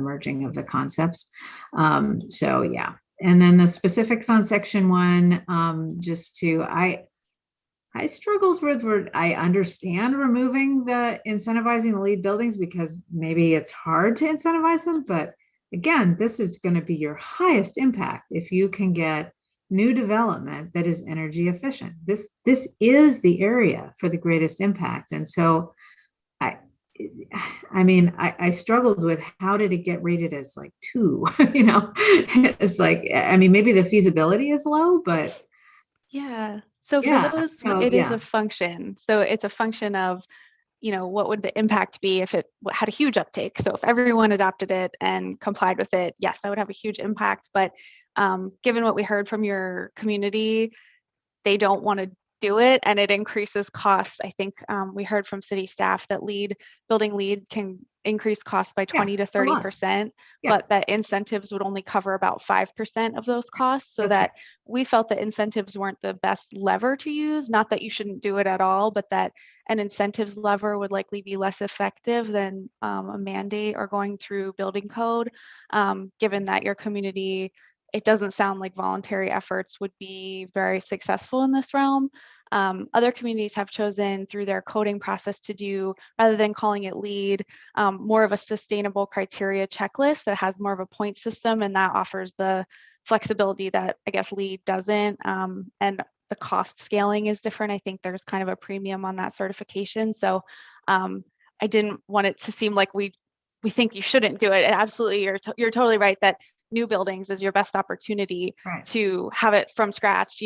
merging of the concepts. So yeah. And then the specifics on section 1, I struggled with, I understand removing the incentivizing the LEED buildings because maybe it's hard to incentivize them. But again, this is going to be your highest impact if you can get new development that is energy efficient. This is the area for the greatest impact. And so I struggled with how did it get rated as like 2, it's like, maybe the feasibility is low, but yeah. So for those, it is a function. So it's a function of, what would the impact be if it had a huge uptake? So if everyone adopted it and complied with it, yes, that would have a huge impact. But given what we heard from your community, they don't want to do it and it increases costs. I think we heard from city staff that building LEED can increase costs by 20 to 30%, but that incentives would only cover about 5% of those costs. So that we felt that incentives weren't the best lever to use, not that you shouldn't do it at all, but that an incentives lever would likely be less effective than a mandate or going through building code, given that your community, it doesn't sound like voluntary efforts would be very successful in this realm. Other communities have chosen through their coding process to do, rather than calling it LEED, more of a sustainable criteria checklist that has more of a point system, and that offers the flexibility that I guess LEED doesn't. And the cost scaling is different. I think there's kind of a premium on that certification. So I didn't want it to seem like we think you shouldn't do it. Absolutely, you're totally right that new buildings is your best opportunity to have it from scratch,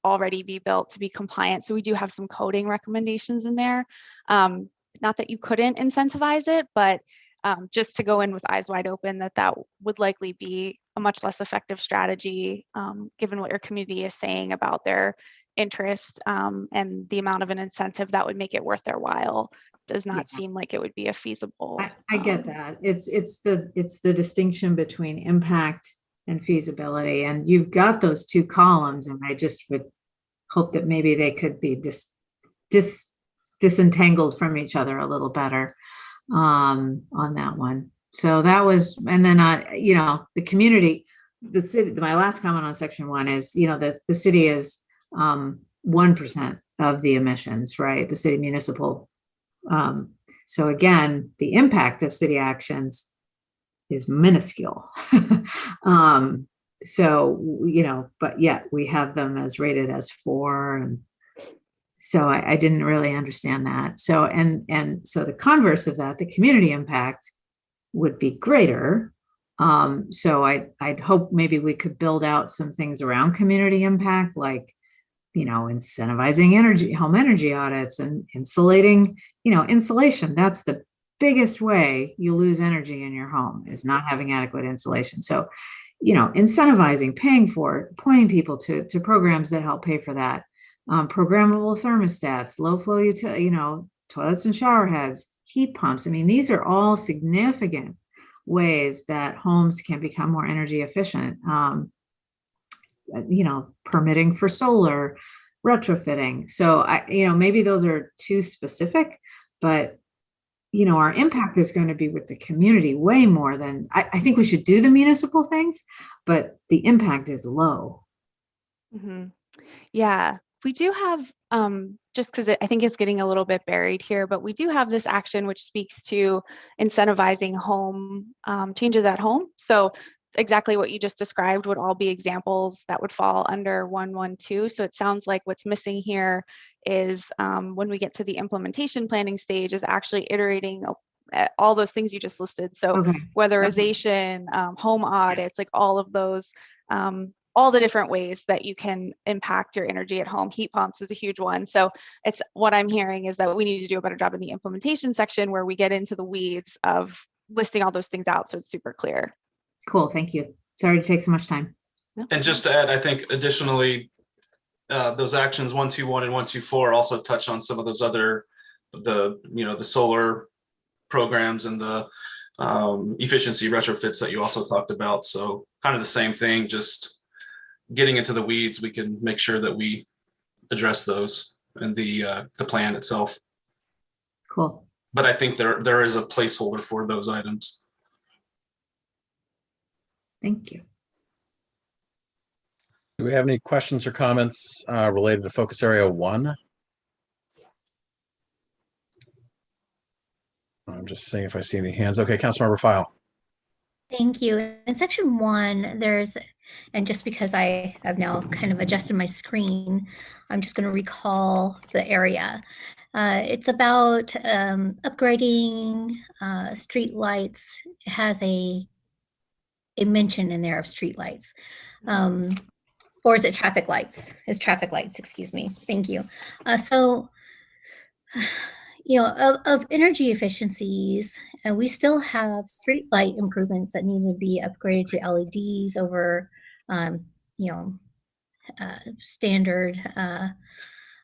already be built to be compliant. So we do have some coding recommendations in there. Not that you couldn't incentivize it, but just to go in with eyes wide open that would likely be a much less effective strategy, given what your community is saying about their interest, and the amount of an incentive that would make it worth their while does not seem like it would be a feasible. I get that. It's the distinction between impact and feasibility, and you've got those 2 columns, and I just would hope that maybe they could be disentangled from each other a little better on that one. So that was, and then the community, the city. My last comment on section 1 is that the city is 1% of the emissions, right? The city municipal. So again, the impact of city actions is minuscule. But yet we have them as rated as 4. And so I didn't really understand that. So, and so the converse of that, the community impact would be greater. So I'd hope maybe we could build out some things around community impact, like, incentivizing home energy audits and insulating, insulation. That's the biggest way you lose energy in your home, is not having adequate insulation. So, incentivizing, paying for it, pointing people to programs that help pay for that. Programmable thermostats, low flow toilets and shower heads, heat pumps. These are all significant ways that homes can become more energy efficient. Permitting for solar, retrofitting. So maybe those are too specific, but our impact is going to be with the community way more than I think we should do the municipal things, but the impact is low. Mm-hmm. Yeah, we do have, just because I think it's getting a little bit buried here, but we do have this action which speaks to incentivizing home changes at home. So exactly what you just described would all be examples that would fall under 112. So it sounds like what's missing here is when we get to the implementation planning stage is actually iterating all those things you just listed. So weatherization, home audits, like all of those, all the different ways that you can impact your energy at home. Heat pumps is a huge one. So it's what I'm hearing is that we need to do a better job in the implementation section where we get into the weeds of listing all those things out so it's super clear. Cool, thank you. Sorry to take so much time. And just to add, I think additionally, those actions 121 and 124 also touch on some of those other, the solar programs and the efficiency retrofits that you also talked about. So kind of the same thing, just getting into the weeds, we can make sure that we address those in the plan itself. Cool. But I think there is a placeholder for those items. Thank you. Do we have any questions or comments related to focus area 1? I'm just seeing if I see any hands. Okay, Councilmember File. Thank you. In section 1, and just because I have now kind of adjusted my screen, I'm just going to recall the area. It's about upgrading street lights. It has a mention in there of street lights. Or is it traffic lights? It's traffic lights, excuse me. Thank you. So, you know, of energy efficiencies, and we still have street light improvements that need to be upgraded to LEDs over, you know, standard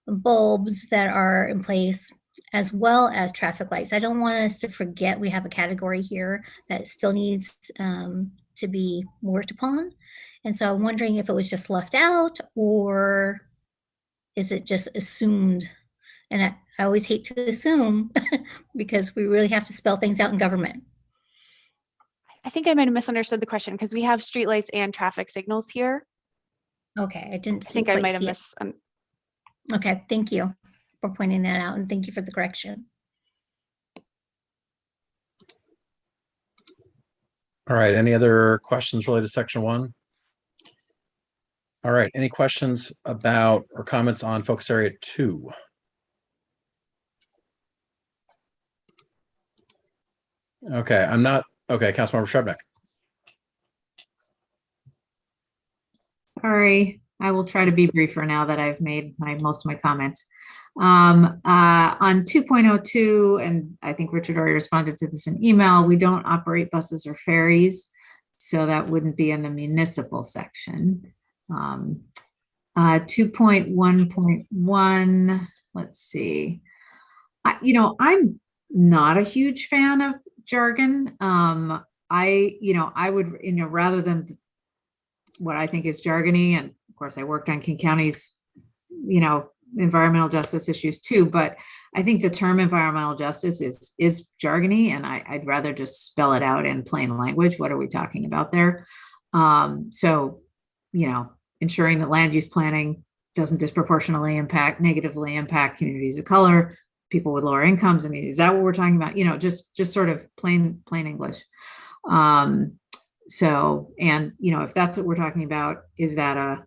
bulbs that are in place, as well as traffic lights. I don't want us to forget we have a category here that still needs to be worked upon. And so I'm wondering if it was just left out, or is it just assumed? And I always hate to assume because we really have to spell things out in government. I think I might have misunderstood the question because we have streetlights and traffic signals here. Okay, I didn't I see. think I might have Okay, thank you for pointing that out, and thank you for the correction. All right, any other questions related to section 1? All right, any questions about or comments on focus area 2? Okay, Councilmember Shrebnick. Sorry, I will try to be briefer now that I've made most of my comments. On 2.02, and I think Richard already responded to this in email, we don't operate buses or ferries, so that wouldn't be in the municipal section. 2.1.1, let's see. I'm not a huge fan of jargon. I would, rather than what I think is jargony, and of course I worked on King County's, environmental justice issues too, but I think the term environmental justice is jargony, and I'd rather just spell it out in plain language. What are we talking about there? So, ensuring that land use planning doesn't disproportionately negatively impact communities of color, people with lower incomes. I mean, is that what we're talking about? Just sort of plain English. So, and, if that's what we're talking about, is that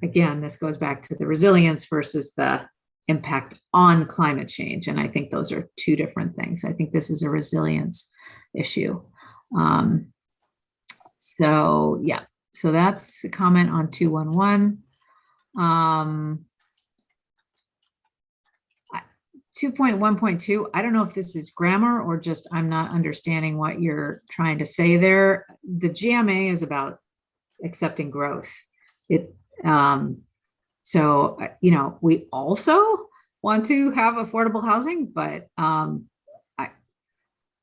again, this goes back to the resilience versus the impact on climate change. And I think those are two different things. I think this is a resilience issue. So yeah, so that's the comment on 2.1.1. 2.1.2, I don't know if this is grammar or just I'm not understanding what you're trying to say there. The GMA is about accepting growth. So, we also want to have affordable housing, but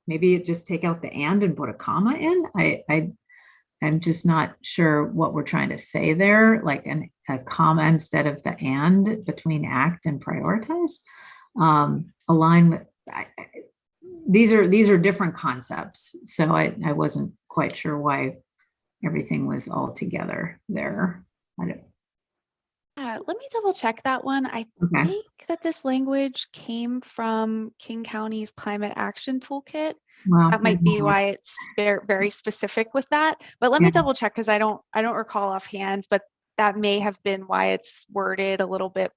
maybe just take out the and put a comma in. I'm just not sure what we're trying to say there, like a comma instead of the and between act and prioritize. Align with, these are different concepts. So I wasn't quite sure why everything was all together there. Let me double check that one. I think that this language came from King County's climate action toolkit. Well, so that might be why it's very specific with that. But let me double check because I don't recall offhand, but that may have been why it's worded a little bit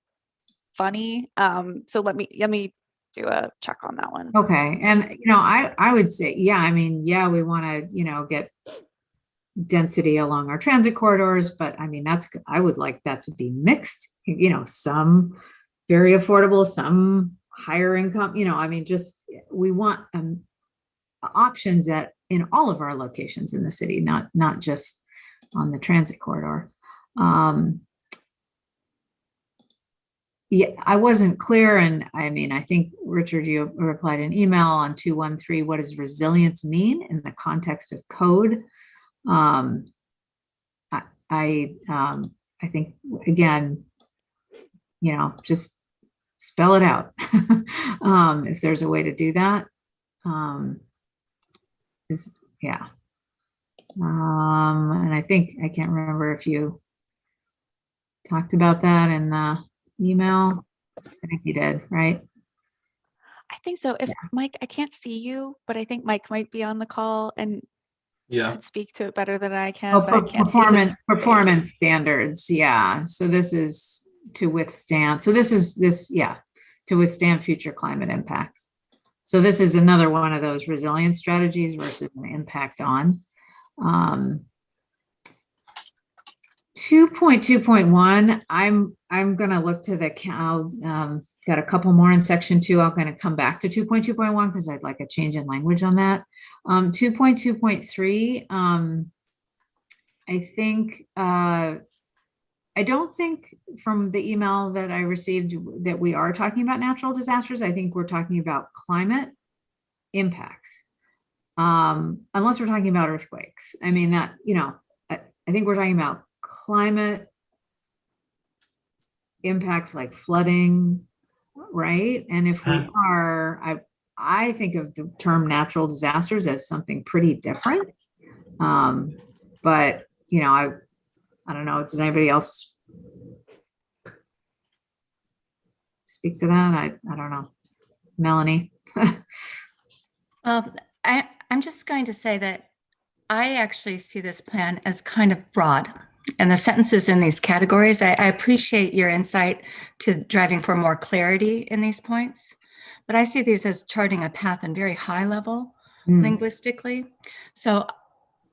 funny. So let me do a check on that one. Okay. And I would say, we want to, get density along our transit corridors, but I mean, I would like that to be mixed, some very affordable, some higher income, we want options in all of our locations in the city, not just on the transit corridor. I wasn't clear. And I think Richard, you replied in email on 2.1.3, what does resilience mean in the context of code? I think, again, just spell it out. If there's a way to do that, And I think, I can't remember if you talked about that in the email. I think you did, right? I think so. If Mike, I can't see you, but I think Mike might be on the call and could speak to it better than I can, but I can't see his performance standards. Yeah. So this is to withstand. So this is to withstand future climate impacts. So this is another one of those resilience strategies versus an impact on. 2.2.1, I'm gonna look to the got a couple more in section 2. I'm gonna come back to 2.2.1 because I'd like a change in language on that. 2.2.3, I think I don't think from the email that I received that we are talking about natural disasters. I think we're talking about climate impacts, unless we're talking about earthquakes. I mean, that, I think we're talking about climate impacts like flooding, right? And if we are, I think of the term natural disasters as something pretty different. But I don't know. Does anybody else speak to that? I don't know. Melanie? Well, I'm just going to say that I actually see this plan as kind of broad. And the sentences in these categories, I appreciate your insight to driving for more clarity in these points. But I see these as charting a path in very high level linguistically. So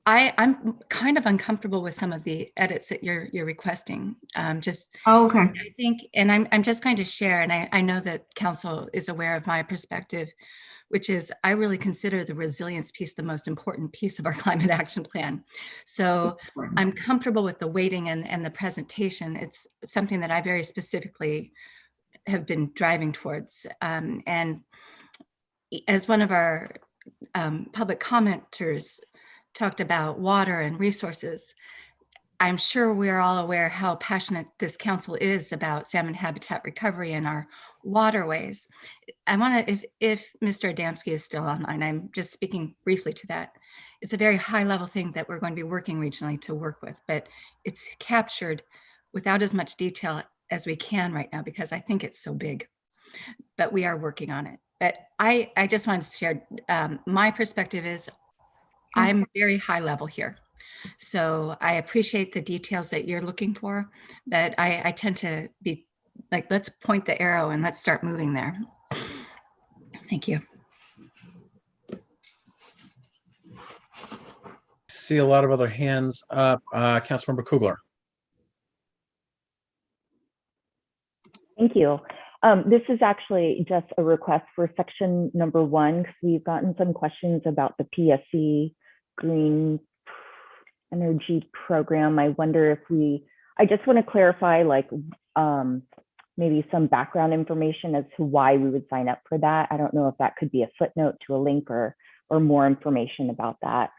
I'm kind of uncomfortable with some of the edits that you're requesting. Okay. I think, and I'm just going to share, and I know that council is aware of my perspective, which is I really consider the resilience piece the most important piece of our climate action plan. So I'm comfortable with the weighting and the presentation. It's something that I very specifically have been driving towards. And as one of our public commenters talked about water and resources, I'm sure we're all aware how passionate this council is about salmon habitat recovery in our waterways. I want to, if Mr. Adamski is still online, I'm just speaking briefly to that. It's a very high level thing that we're going to be working regionally to work with, but it's captured without as much detail as we can right now because I think it's so big, but we are working on it. But I just wanted to share my perspective is I'm very high level here. So I appreciate the details that you're looking for, but I tend to be like, let's point the arrow and let's start moving there. Thank you. See a lot of other hands up. Councilmember Kugler. Thank you. This is actually just a request for section number 1, because we've gotten some questions about the PSC green energy program. I wonder if I just want to clarify, like maybe some background information as to why we would sign up for that. I don't know if that could be a footnote to a link or more information about that.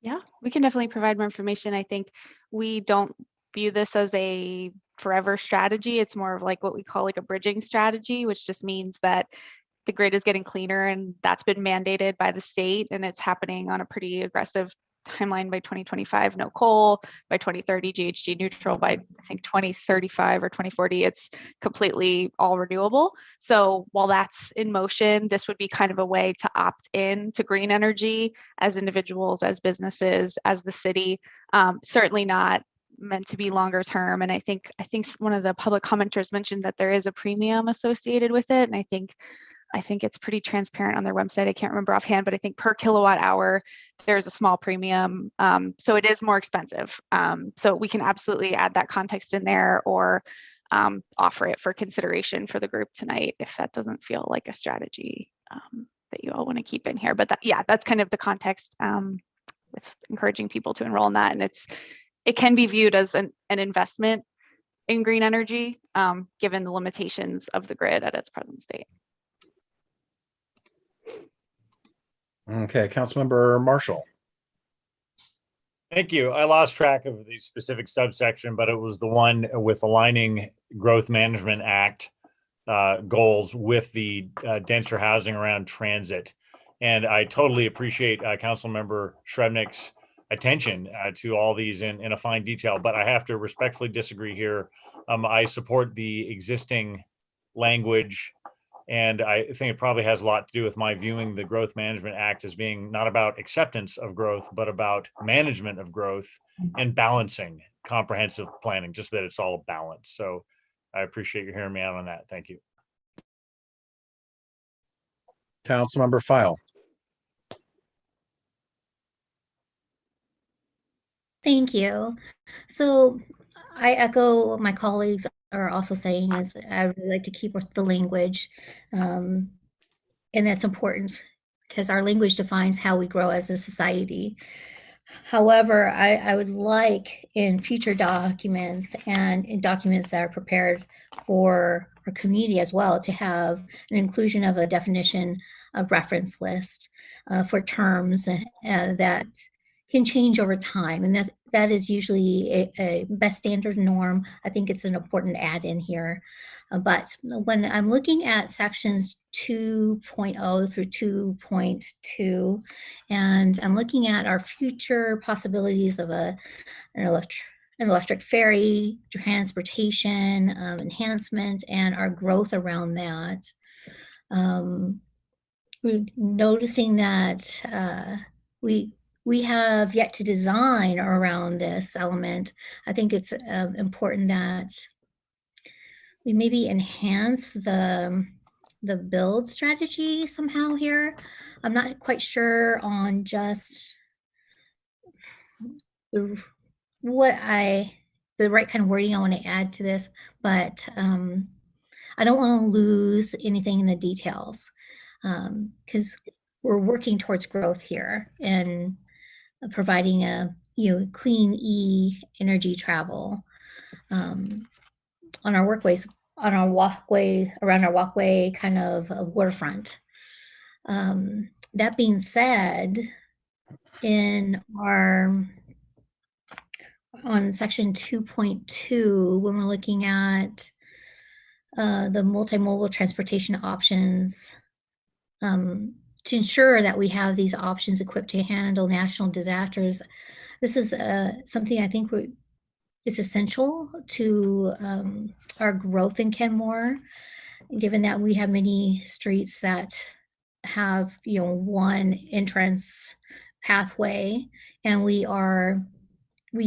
Yeah, we can definitely provide more information. I think we don't view this as a forever strategy. It's more of like what we call like a bridging strategy, which just means that the grid is getting cleaner and that's been mandated by the state and it's happening on a pretty aggressive timeline by 2025, no coal, by 2030, GHG neutral, by I think 2035 or 2040, it's completely all renewable. So while that's in motion, this would be kind of a way to opt in to green energy as individuals, as businesses, as the city, certainly not meant to be longer term. And I think one of the public commenters mentioned that there is a premium associated with it. And I think it's pretty transparent on their website. I can't remember offhand, but I think per kilowatt hour, there's a small premium. So it is more expensive. So we can absolutely add that context in there or offer it for consideration for the group tonight if that doesn't feel like a strategy that you all want to keep in here. But that's kind of the context with encouraging people to enroll in that. And it can be viewed as an investment in green energy, given the limitations of the grid at its present state. Okay, Councilmember Marshall. Thank you. I lost track of the specific subsection, but it was the one with aligning Growth Management Act goals with the denser housing around transit. And I totally appreciate Councilmember Shrevenick's attention to all these in a fine detail, but I have to respectfully disagree here. I support the existing language, and I think it probably has a lot to do with my viewing the Growth Management Act as being not about acceptance of growth, but about management of growth and balancing comprehensive planning, just that it's all balanced. So I appreciate you hearing me out on that. Thank you. Councilmember File. Thank you. So I echo what my colleagues are also saying, is I really like to keep with the language. And that's important because our language defines how we grow as a society. However, I would like in future documents and in documents that are prepared for our community as well to have an inclusion of a definition, a reference list for terms that can change over time. And that is usually a best standard norm. I think it's an important add in here. But when I'm looking at sections 2.0 through 2.2, and I'm looking at our future possibilities of an electric ferry, transportation, enhancement, and our growth around that, we're noticing that we have yet to design around this element. I think it's important that we maybe enhance the build strategy somehow here. I'm not quite sure on just the right kind of wording I want to add to this, but I don't want to lose anything in the details because we're working towards growth here and providing a clean energy travel on our workways, on our walkway, around our walkway, kind of a waterfront. That being said, on section 2.2, when we're looking at the multimodal transportation options, to ensure that we have these options equipped to handle national disasters, this is something I think is essential to our growth in Kenmore, given that we have many streets that have one entrance pathway, and we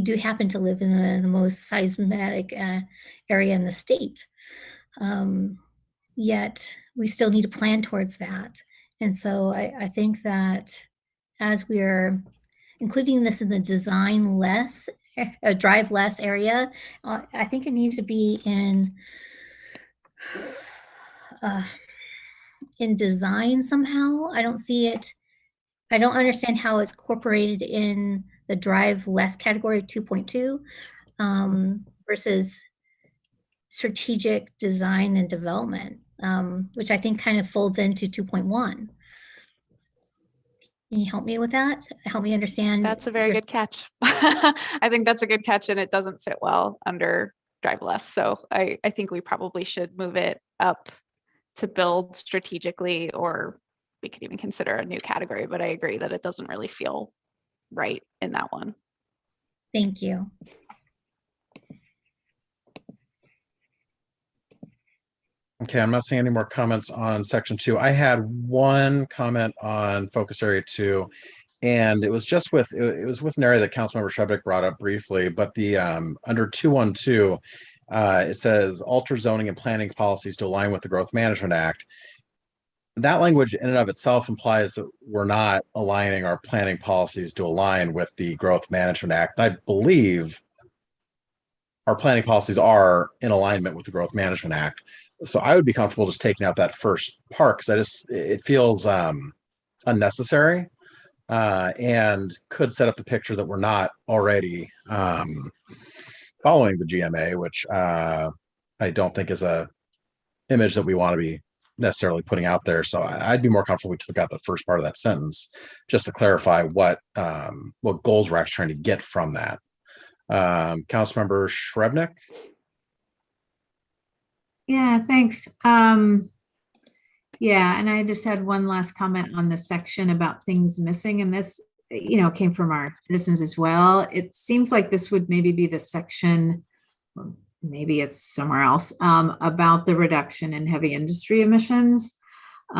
do happen to live in the most seismic area in the state. Yet we still need to plan towards that. And so I think that as we're including this in the drive less area, I think it needs to be in design somehow. I don't see it. I don't understand how it's incorporated in the drive less category of 2.2 versus strategic design and development, which I think kind of folds into 2.1. Can you help me with that? Help me understand. That's a very good catch. I think that's a good catch, and it doesn't fit well under drive less. So I think we probably should move it up to build strategically, or we could even consider a new category, but I agree that it doesn't really feel right in that one. Thank you. Okay, I'm not seeing any more comments on section 2. I had one comment on focus area 2, and it was just with an area that Councilmember Shrevenick brought up briefly, but the under 2.1.2, it says alter zoning and planning policies to align with the Growth Management Act. That language in and of itself implies that we're not aligning our planning policies to align with the Growth Management Act. I believe our planning policies are in alignment with the Growth Management Act. So I would be comfortable just taking out that first part because it feels unnecessary and could set up the picture that we're not already following the GMA, which I don't think is a image that we want to be necessarily putting out there. So I'd be more comfortable we took out the first part of that sentence just to clarify what goals we're actually trying to get from that. Councilmember Shrevenick. Yeah, thanks. Yeah, and I just had one last comment on the section about things missing, and this, came from our citizens as well. It seems like this would maybe be the section, or maybe it's somewhere else, about the reduction in heavy industry emissions. We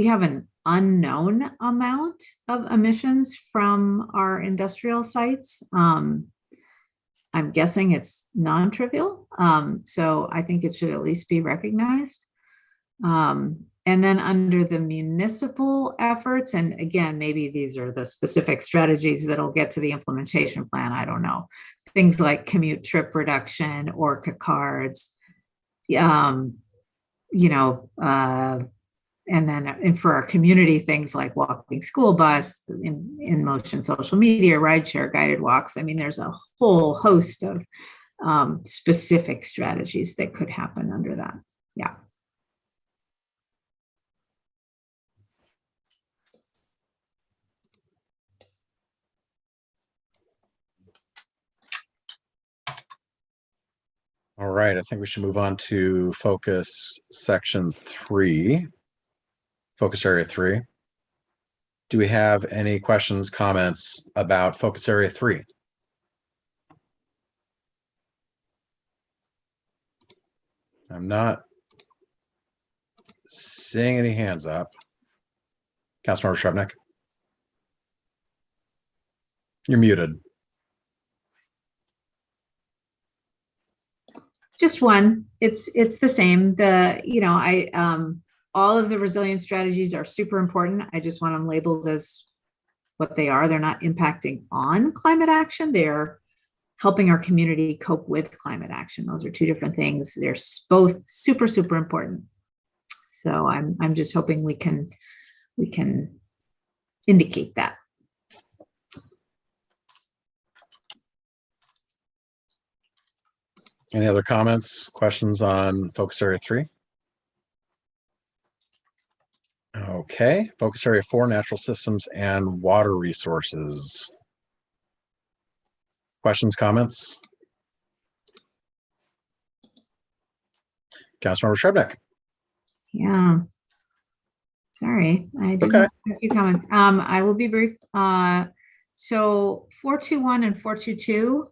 have an unknown amount of emissions from our industrial sites. I'm guessing it's non-trivial. So I think it should at least be recognized. And then under the municipal efforts, and again, maybe these are the specific strategies that'll get to the implementation plan. I don't know. Things like commute trip reduction, ORCA cards, and for our community, things like walking school bus, in motion social media, rideshare, guided walks. I mean, there's a whole host of specific strategies that could happen under that. Yeah. All right, I think we should move on to focus section 3, focus area 3. Do we have any questions, comments about focus area 3? I'm not seeing any hands up. Councilmember Shrubnik. You're muted. Just one. It's the same. All of the resilience strategies are super important. I just want them labeled as what they are. They're not impacting on climate action. They're helping our community cope with climate action. Those are two different things. They're both super, super important. So I'm just hoping we can indicate that. Any other comments, questions on focus area 3? Okay, focus area 4, natural systems and water resources. Questions, comments? Councilmember Shrubnik. Yeah. Sorry, I do have a few comments. I will be brief. So 421 and 422,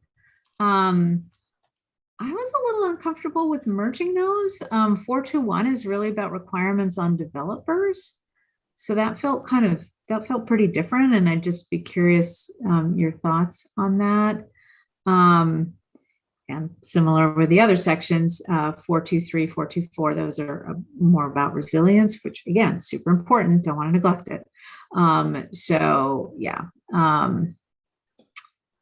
I was a little uncomfortable with merging those. 421 is really about requirements on developers. So that felt pretty different. And I'd just be curious your thoughts on that. And similar with the other sections, 423, 424, those are more about resilience, which again, super important. Don't want to neglect it. So yeah.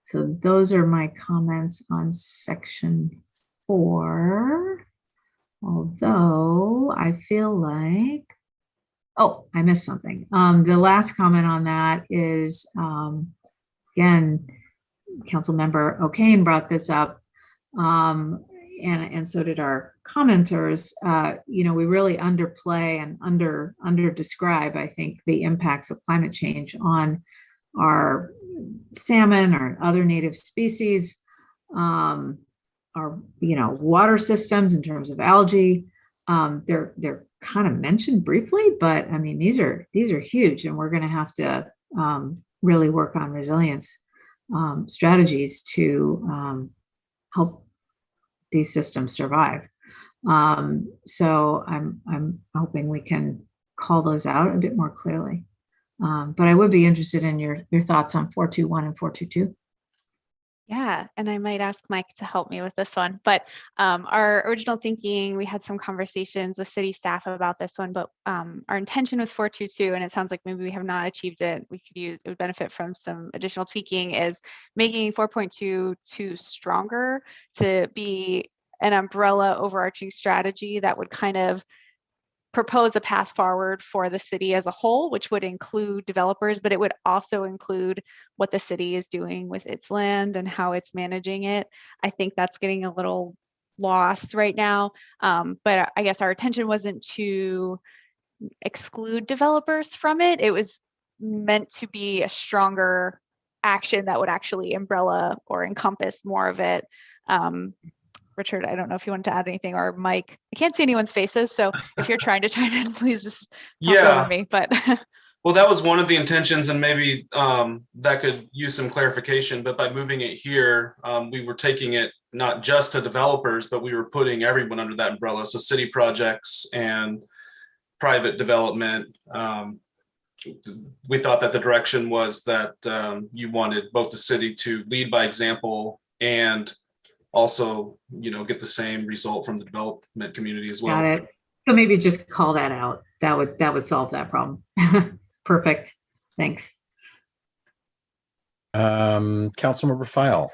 So those are my comments on section 4. Although I feel like, oh, I missed something. The last comment on that is, again, Councilmember O'Kane brought this up, and so did our commenters. We really underplay and under describe, I think, the impacts of climate change on our salmon or other native species, our water systems in terms of algae. They're kind of mentioned briefly, but I mean these are huge, and we're going to have to really work on resilience strategies to help these systems survive. So I'm hoping we can call those out a bit more clearly. But I would be interested in your thoughts on 421 and 422. Yeah, and I might ask Mike to help me with this one. But our original thinking, we had some conversations with city staff about this one, but our intention with 422, and it sounds like maybe we have not achieved it, it would benefit from some additional tweaking, is making 4.22 stronger to be an umbrella overarching strategy that would kind of propose a path forward for the city as a whole, which would include developers, but it would also include what the city is doing with its land and how it's managing it. I think that's getting a little lost right now. But I guess our intention wasn't to exclude developers from it. It was meant to be a stronger action that would actually umbrella or encompass more of it. Richard, I don't know if you want to add anything, or Mike. I can't see anyone's faces, so if you're trying to chime in, please just talk over me. But well, that was one of the intentions, and maybe that could use some clarification. But by moving it here, we were taking it not just to developers, but we were putting everyone under that umbrella. So city projects and private development. We thought that the direction was that you wanted both the city to lead by example and also, get the same result from the development community as well. Got it. So maybe just call that out. That would solve that problem. Perfect. Thanks. Councilmember File.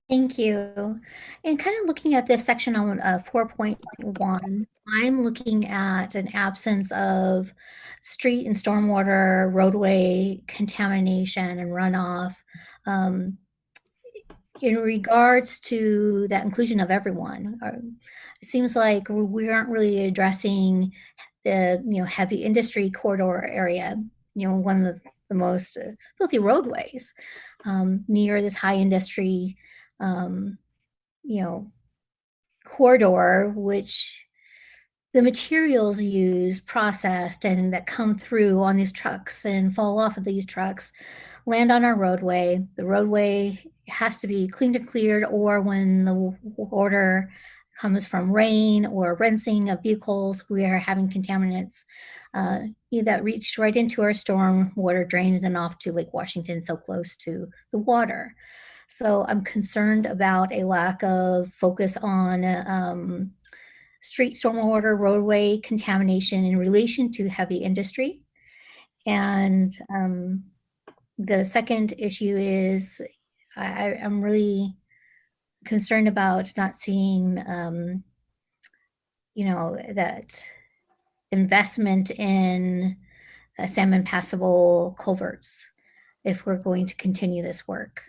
Thank you. And kind of looking at this section on 4.1, I'm looking at an absence of street and stormwater, roadway contamination and runoff. In regards to that inclusion of everyone, it seems like we aren't really addressing the heavy industry corridor area, one of the most filthy roadways near this high industry corridor, which the materials used, processed, and that come through on these trucks and fall off of these trucks land on our roadway. The roadway has to be cleaned and cleared, or when the water comes from rain or rinsing of vehicles, we are having contaminants that reach right into our storm water drains and off to Lake Washington, so close to the water. So I'm concerned about a lack of focus on street stormwater, roadway contamination in relation to heavy industry. And the second issue is I'm really concerned about not seeing, that investment in salmon passable culverts if we're going to continue this work.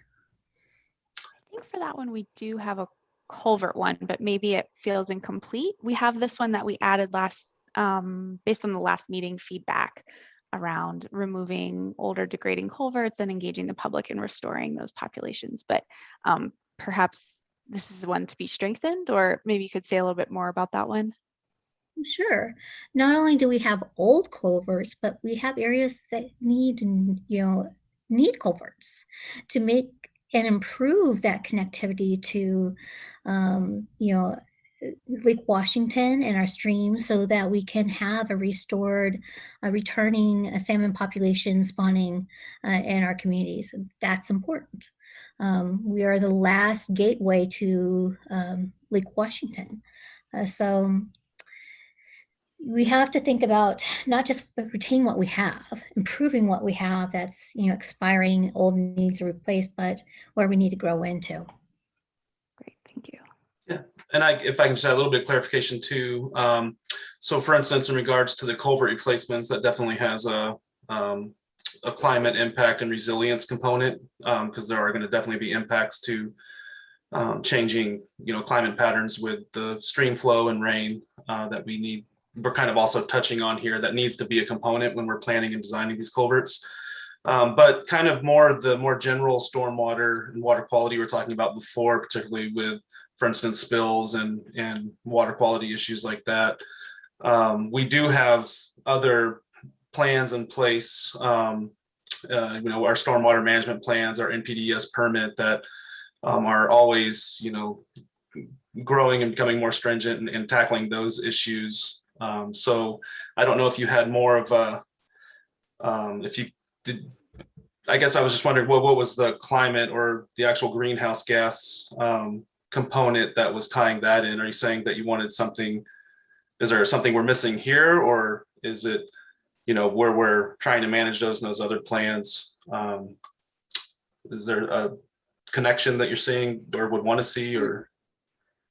I think for that one, we do have a culvert one, but maybe it feels incomplete. We have this one that we added based on the last meeting feedback around removing older degrading culverts and engaging the public in restoring those populations. But perhaps this is one to be strengthened, or maybe you could say a little bit more about that one. Sure. Not only do we have old culverts, but we have areas that need culverts to make and improve that connectivity to, Lake Washington and our streams, so that we can have a restored, returning salmon population spawning in our communities. That's important. We are the last gateway to Lake Washington. So we have to think about not just retaining what we have, improving what we have that's expiring, old, needs to replace, but where we need to grow into. Great, thank you. Yeah, and if I can just add a little bit of clarification too. So for instance, in regards to the culvert replacements, that definitely has a climate impact and resilience component, because there are going to definitely be impacts to changing climate patterns with the stream flow and rain that we're kind of also touching on here, that needs to be a component when we're planning and designing these culverts. But kind of the more general stormwater and water quality we're talking about before, particularly with, for instance, spills and water quality issues like that. We do have other plans in place, our stormwater management plans, our NPDES permit that are always, growing and becoming more stringent and tackling those issues. So I don't know if you had more of a, if you did, I guess I was just wondering what was the climate or the actual greenhouse gas component that was tying that in? Are you saying that you wanted something, is there something we're missing here, or is it, where we're trying to manage those in those other plans? Is there a connection that you're seeing or would want to see, or?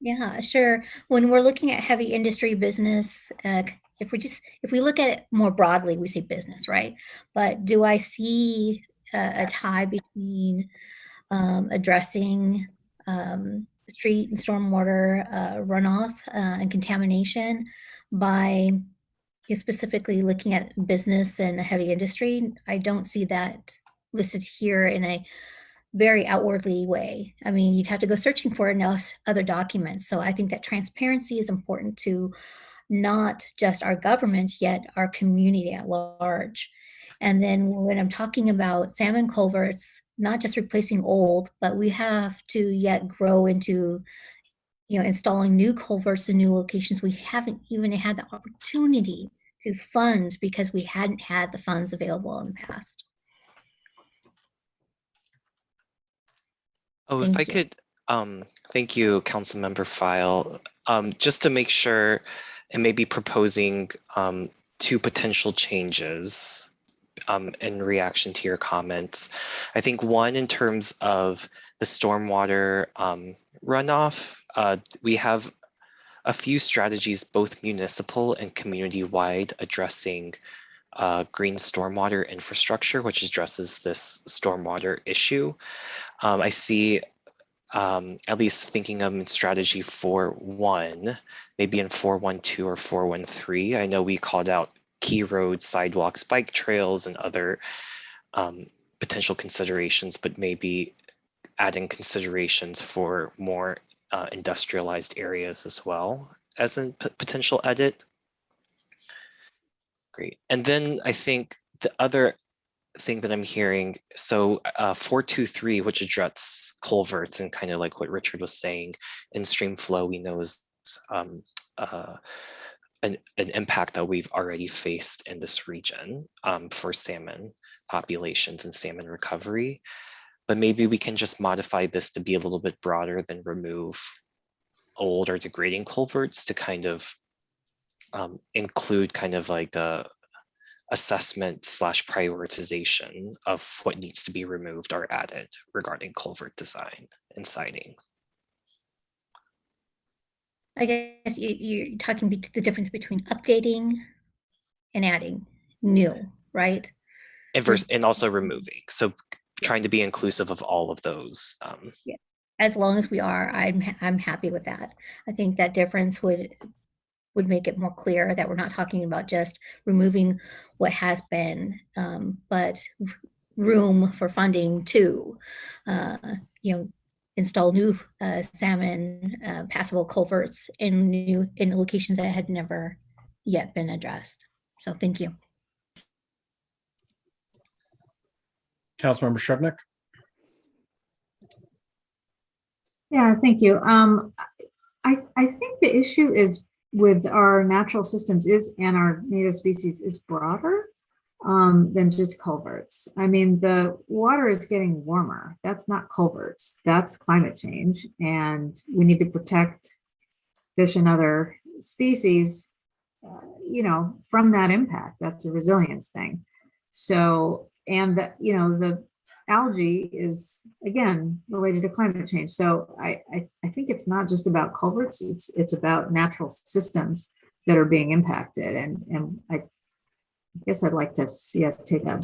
Yeah, sure. When we're looking at heavy industry business, if we look at it more broadly, we say business, right? But do I see a tie between addressing street and stormwater runoff and contamination by specifically looking at business and heavy industry? I don't see that listed here in a very outwardly way. I mean, you'd have to go searching for it in other documents. So I think that transparency is important to not just our government, yet our community at large. And then when I'm talking about salmon culverts, not just replacing old, but we have to yet grow into, installing new culverts in new locations we haven't even had the opportunity to fund because we hadn't had the funds available in the past. Oh, if I could, thank you, Councilmember File. Just to make sure, and maybe proposing 2 potential changes in reaction to your comments. I think one, in terms of the stormwater runoff, we have a few strategies, both municipal and community-wide, addressing green stormwater infrastructure, which addresses this stormwater issue. I see, at least thinking of strategy 4.1, maybe in 4.1.2 or 4.1.3. I know we called out key roads, sidewalks, bike trails, and other potential considerations, but maybe adding considerations for more industrialized areas as well as a potential edit. Great. And then I think the other thing that I'm hearing, so 4.2.3, which address culverts and kind of like what Richard was saying, in stream flow, we know is an impact that we've already faced in this region for salmon populations and salmon recovery. But maybe we can just modify this to be a little bit broader than remove old or degrading culverts, to kind of include kind of like a assessment / prioritization of what needs to be removed or added regarding culvert design and siting. I guess you're talking the difference between updating and adding new, right? And also removing. So trying to be inclusive of all of those. Yeah. As long as we are, I'm happy with that. I think that difference would make it more clear that we're not talking about just removing what has been, but room for funding to, install new salmon passable culverts in locations that had never yet been addressed. So thank you. Councilmember Shrevenick. Yeah, thank you. I think the issue is with our natural systems and our native species is broader than just culverts. I mean, the water is getting warmer. That's not culverts. That's climate change. And we need to protect fish and other species, from that impact. That's a resilience thing. So, and the algae is, again, related to climate change. So I think it's not just about culverts, it's about natural systems that are being impacted. And I guess I'd like to see us take a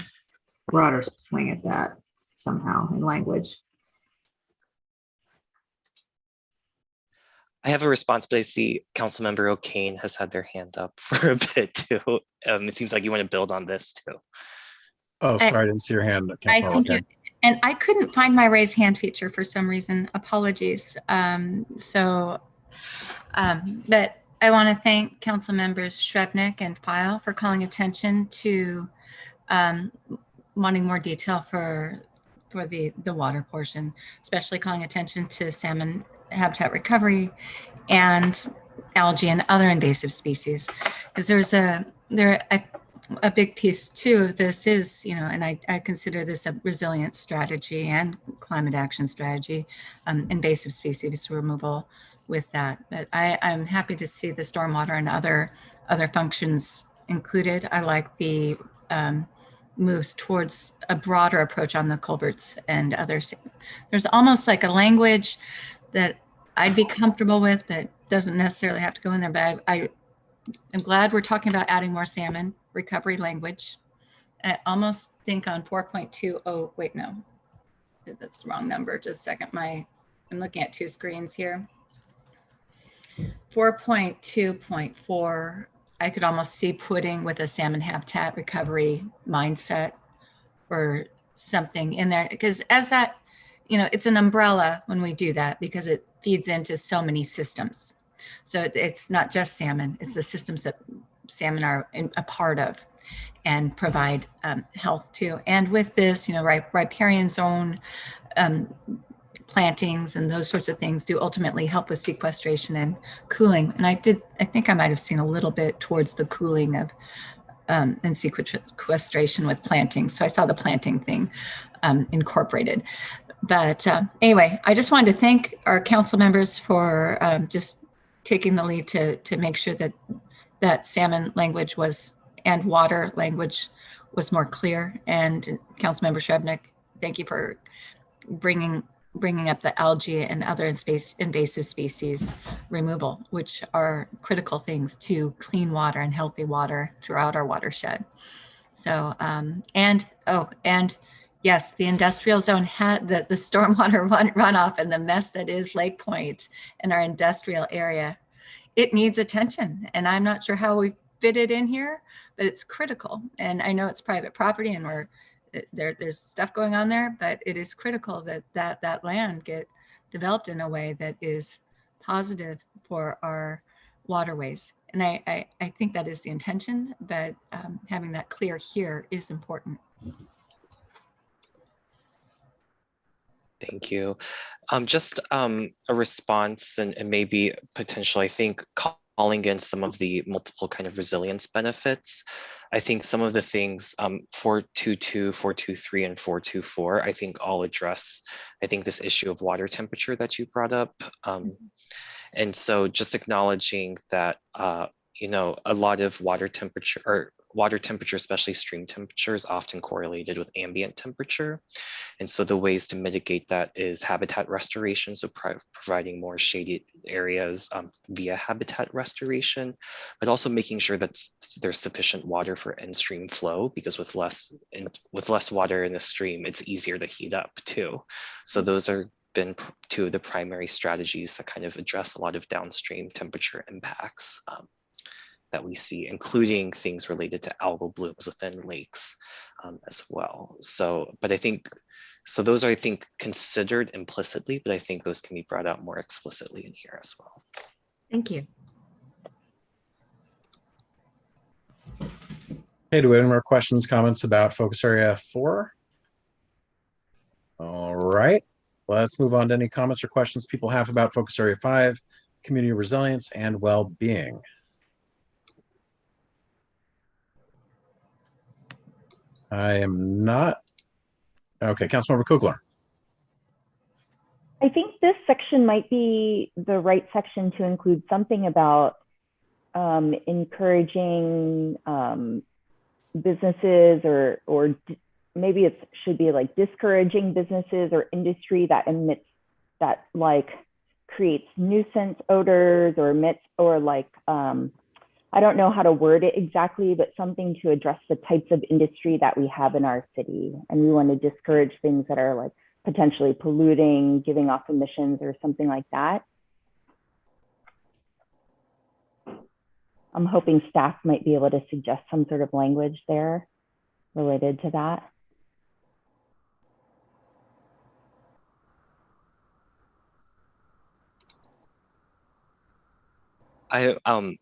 broader swing at that somehow in language. I have a response, but I see Councilmember O'Kane has had their hand up for a bit too. It seems like you want to build on this too. Oh, sorry, I didn't see your hand. And I couldn't find my raise hand feature for some reason. Apologies. But I want to thank Council Members Shrevenick and File for calling attention to wanting more detail for the water portion, especially calling attention to salmon habitat recovery and algae and other invasive species. Because there's a big piece too of this is, and I consider this a resilience strategy and climate action strategy, invasive species removal with that. But I'm happy to see the stormwater and other functions included. I like the moves towards a broader approach on the culverts and others. There's almost like a language that I'd be comfortable with that doesn't necessarily have to go in there, but I'm glad we're talking about adding more salmon recovery language. I almost think on 4.2, oh, wait, no, that's the wrong number. Just a second, I'm looking at 2 screens here. 4.2.4, I could almost see putting with a salmon habitat recovery mindset or something in there, because as that you know, it's an umbrella when we do that because it feeds into so many systems. So it's not just salmon, it's the systems that salmon are a part of and provide health to. And with this, you know, riparian zone plantings and those sorts of things do ultimately help with sequestration and cooling. And I think I might have seen a little bit towards the cooling of and sequestration with plantings. So I saw the planting thing incorporated. But anyway, I just wanted to thank our council members for just taking the lead to make sure that that salmon language was and water language was more clear. And Councilmember Shrevenick, thank you for bringing up the algae and other invasive species removal, which are critical things to clean water and healthy water throughout our watershed. So, and yes, the industrial zone had the stormwater runoff and the mess that is Lake Point in our industrial area. It needs attention, and I'm not sure how we fit it in here, but it's critical. And I know it's private property and there's stuff going on there, but it is critical that land get developed in a way that is positive for our waterways. And I think that is the intention, but having that clear here is important. Thank you. Just a response and maybe potential, I think, calling in some of the multiple kind of resilience benefits. I think some of the things 422, 423, and 424, I think all address, I think, this issue of water temperature that you brought up. And so just acknowledging that, you know, a lot of water temperature, especially stream temperature, is often correlated with ambient temperature. And so the ways to mitigate that is habitat restoration, so providing more shaded areas via habitat restoration, but also making sure that there's sufficient water for in-stream flow, because with less water in the stream, it's easier to heat up too. So those are been two of the primary strategies that kind of address a lot of downstream temperature impacts that we see, including things related to algal blooms within lakes as well. So, but I think, so those are, I think, considered implicitly, but I think those can be brought out more explicitly in here as well. Thank you. Okay, do we have any more questions, comments about focus area 4? All right, let's move on to any comments or questions people have about focus area 5, community resilience and well-being. I am not. Okay, Councilmember Kugler. I think this section might be the right section to include something about encouraging businesses or maybe it should be like discouraging businesses or industry that emits, that like creates nuisance odors or emits, or like, I don't know how to word it exactly, but something to address the types of industry that we have in our city. And we want to discourage things that are like potentially polluting, giving off emissions or something like that. I'm hoping staff might be able to suggest some sort of language there related to that. I'll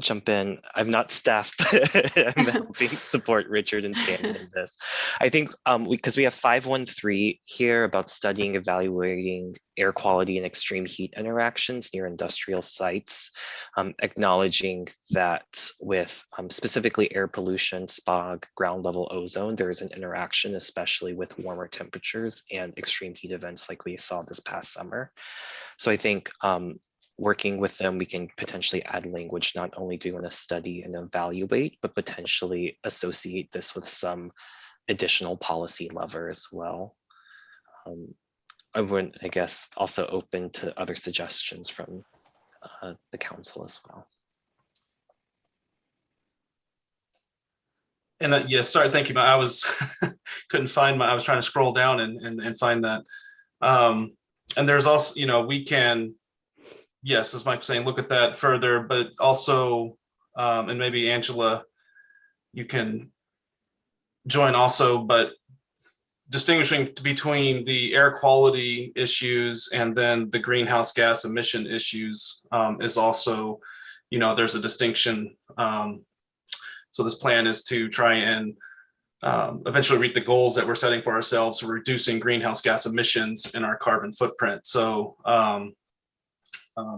jump in. I'm not staff, but I'm helping support Richard and Sandy in this. I think because we have 513 here about studying, evaluating air quality and extreme heat interactions near industrial sites, acknowledging that with specifically air pollution, smog, ground level ozone, there is an interaction, especially with warmer temperatures and extreme heat events like we saw this past summer. So I think working with them, we can potentially add language. Not only do we want to study and evaluate, but potentially associate this with some additional policy lever as well. I would, I guess, also open to other suggestions from the council as well. And yeah, sorry, thank you. I was couldn't find I was trying to scroll down and find that. And there's also, you know, we can, yes, as Mike's saying, look at that further, but also, and maybe Angela, you can join also, but distinguishing between the air quality issues and then the greenhouse gas emission issues is also, there's a distinction. So this plan is to try and eventually reach the goals that we're setting for ourselves for reducing greenhouse gas emissions and our carbon footprint. So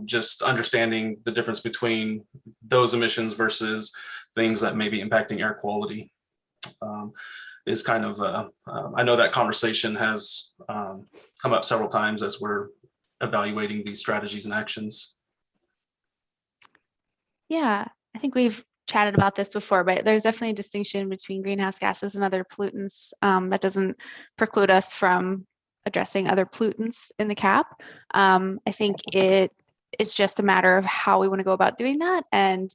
just understanding the difference between those emissions versus things that may be impacting air quality is kind of, I know that conversation has come up several times as we're evaluating these strategies and actions. Yeah, I think we've chatted about this before, but there's definitely a distinction between greenhouse gases and other pollutants that doesn't preclude us from addressing other pollutants in the cap. I think it's just a matter of how we want to go about doing that and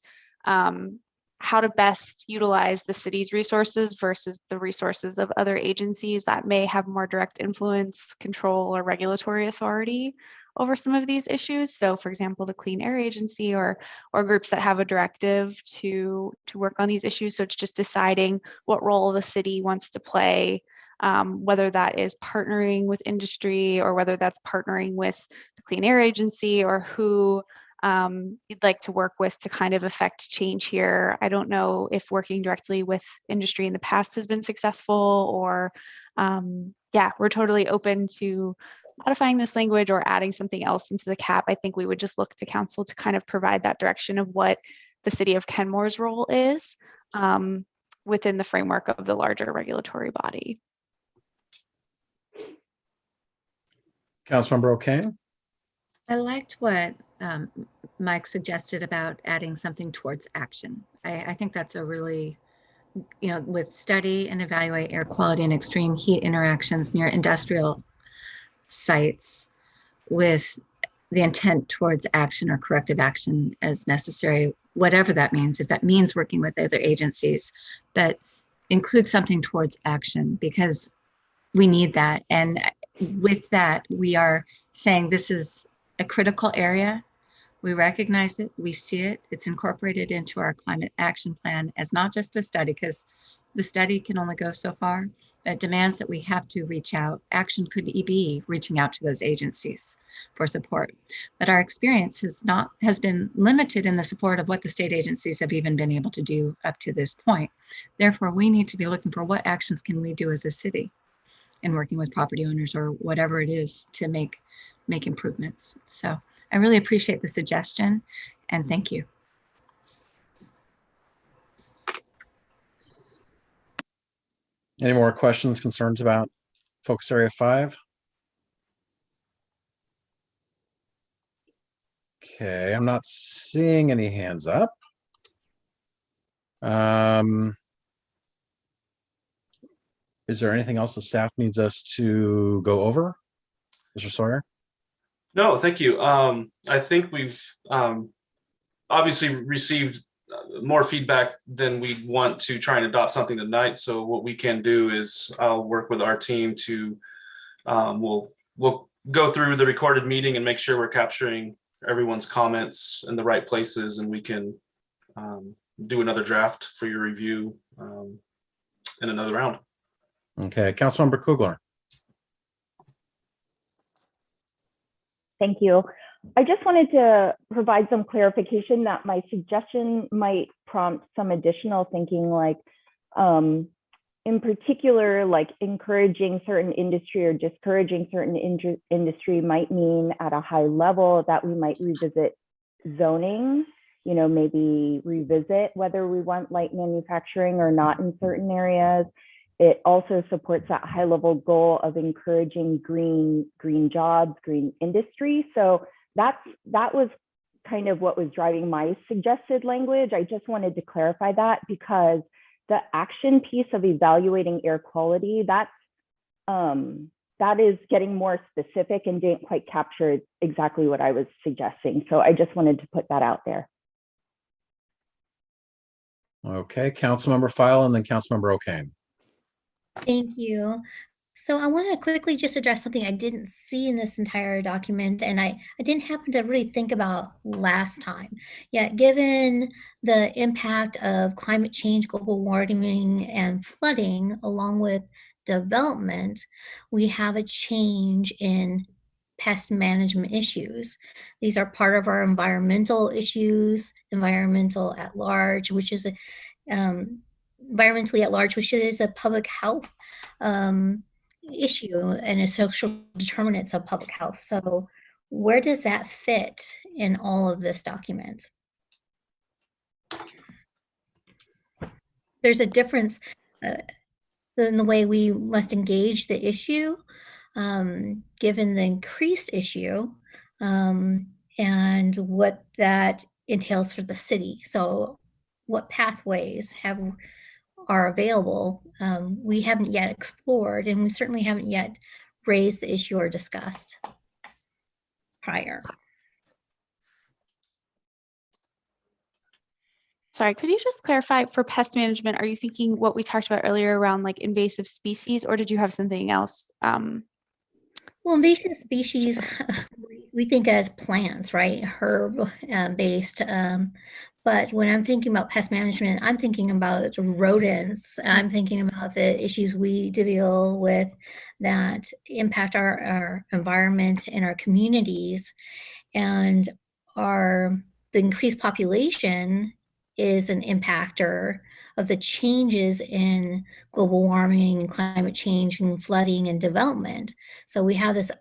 how to best utilize the city's resources versus the resources of other agencies that may have more direct influence, control, or regulatory authority over some of these issues. So for example, the Clean Air Agency or groups that have a directive to work on these issues. So it's just deciding what role the city wants to play, whether that is partnering with industry or whether that's partnering with the Clean Air Agency or who you'd like to work with to kind of affect change here. I don't know if working directly with industry in the past has been successful or yeah, we're totally open to modifying this language or adding something else into the cap. I think we would just look to council to kind of provide that direction of what the city of Kenmore's role is within the framework of the larger regulatory body. Councilmember O'Kane. I liked what Mike suggested about adding something towards action. I think that's a really, with study and evaluate air quality and extreme heat interactions near industrial sites with the intent towards action or corrective action as necessary, whatever that means, if that means working with other agencies, but include something towards action because we need that. And with that, we are saying this is a critical area. We recognize it, we see it, it's incorporated into our climate action plan as not just a study, because the study can only go so far. It demands that we have to reach out. Action could be reaching out to those agencies for support. But our experience has been limited in the support of what the state agencies have even been able to do up to this point. Therefore, we need to be looking for what actions can we do as a city in working with property owners or whatever it is to make improvements. So I really appreciate the suggestion and thank you. Any more questions, concerns about focus area 5? Okay, I'm not seeing any hands up. Is there anything else the staff needs us to go over? Mr. Sawyer? No, thank you. I think we've obviously received more feedback than we want to try and adopt something tonight. So what we can do is I'll work with our team to we'll go through the recorded meeting and make sure we're capturing everyone's comments in the right places, and we can do another draft for your review in another round. Okay, Councilmember Kugler. Thank you. I just wanted to provide some clarification that my suggestion might prompt some additional thinking, like in particular, like encouraging certain industry or discouraging certain industry might mean at a high level that we might revisit zoning, maybe revisit whether we want light manufacturing or not in certain areas. It also supports that high level goal of encouraging green jobs, green industry. So that was kind of what was driving my suggested language. I just wanted to clarify that because the action piece of evaluating air quality, that is getting more specific and didn't quite capture exactly what I was suggesting. So I just wanted to put that out there. Okay, Councilmember File and then Councilmember O'Kane. Thank you. So I want to quickly just address something I didn't see in this entire document, and I didn't happen to really think about last time. Yeah, given the impact of climate change, global warming, and flooding, along with development, we have a change in pest management issues. These are part of our environmental issues, environmental at large, which is a environmentally at large, which is a public health issue and a social determinants of public health. So where does that fit in all of this document? There's a difference in the way we must engage the issue, given the increased issue, and what that entails for the city. So what pathways are available, we haven't yet explored, and we certainly haven't yet raised the issue or discussed prior. Sorry, could you just clarify for pest management, are you thinking what we talked about earlier around like invasive species, or did you have something else? Well, invasive species, we think as plants, right? Herb based. But when I'm thinking about pest management, I'm thinking about rodents. I'm thinking about the issues we deal with that impact our environment and our communities. And the increased population is an impactor of the changes in global warming, climate change, and flooding and development. So we have this,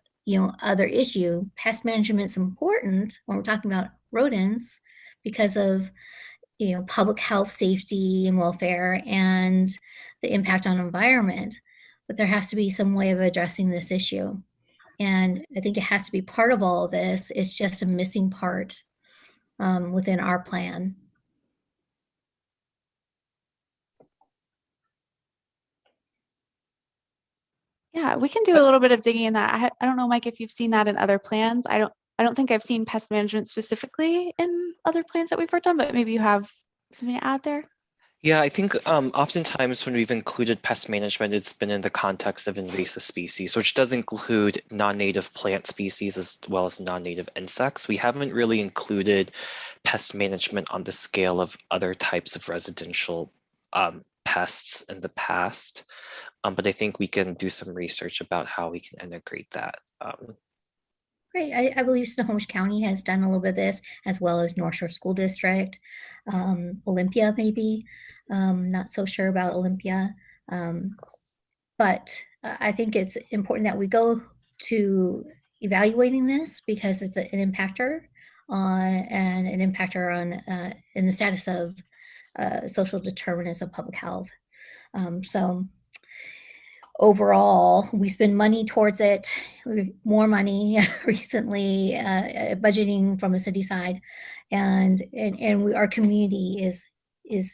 other issue. Pest management is important when we're talking about rodents because of, public health, safety, and welfare, and the impact on environment. But there has to be some way of addressing this issue. And I think it has to be part of all of this. It's just a missing part within our plan. Yeah, we can do a little bit of digging in that. I don't know, Mike, if you've seen that in other plans. I don't think I've seen pest management specifically in other plans that we've worked on, but maybe you have something to add there. Yeah, I think oftentimes when we've included pest management, it's been in the context of invasive species, which does include non-native plant species as well as non-native insects. We haven't really included pest management on the scale of other types of residential pests in the past. But I think we can do some research about how we can integrate that. Great. I believe Snohomish County has done a little bit of this, as well as North Shore School District, Olympia maybe. Not so sure about Olympia. But I think it's important that we go to evaluating this because it's an impactor on in the status of social determinants of public health. So overall, we spend money towards it, more money recently, budgeting from a city side, and our community is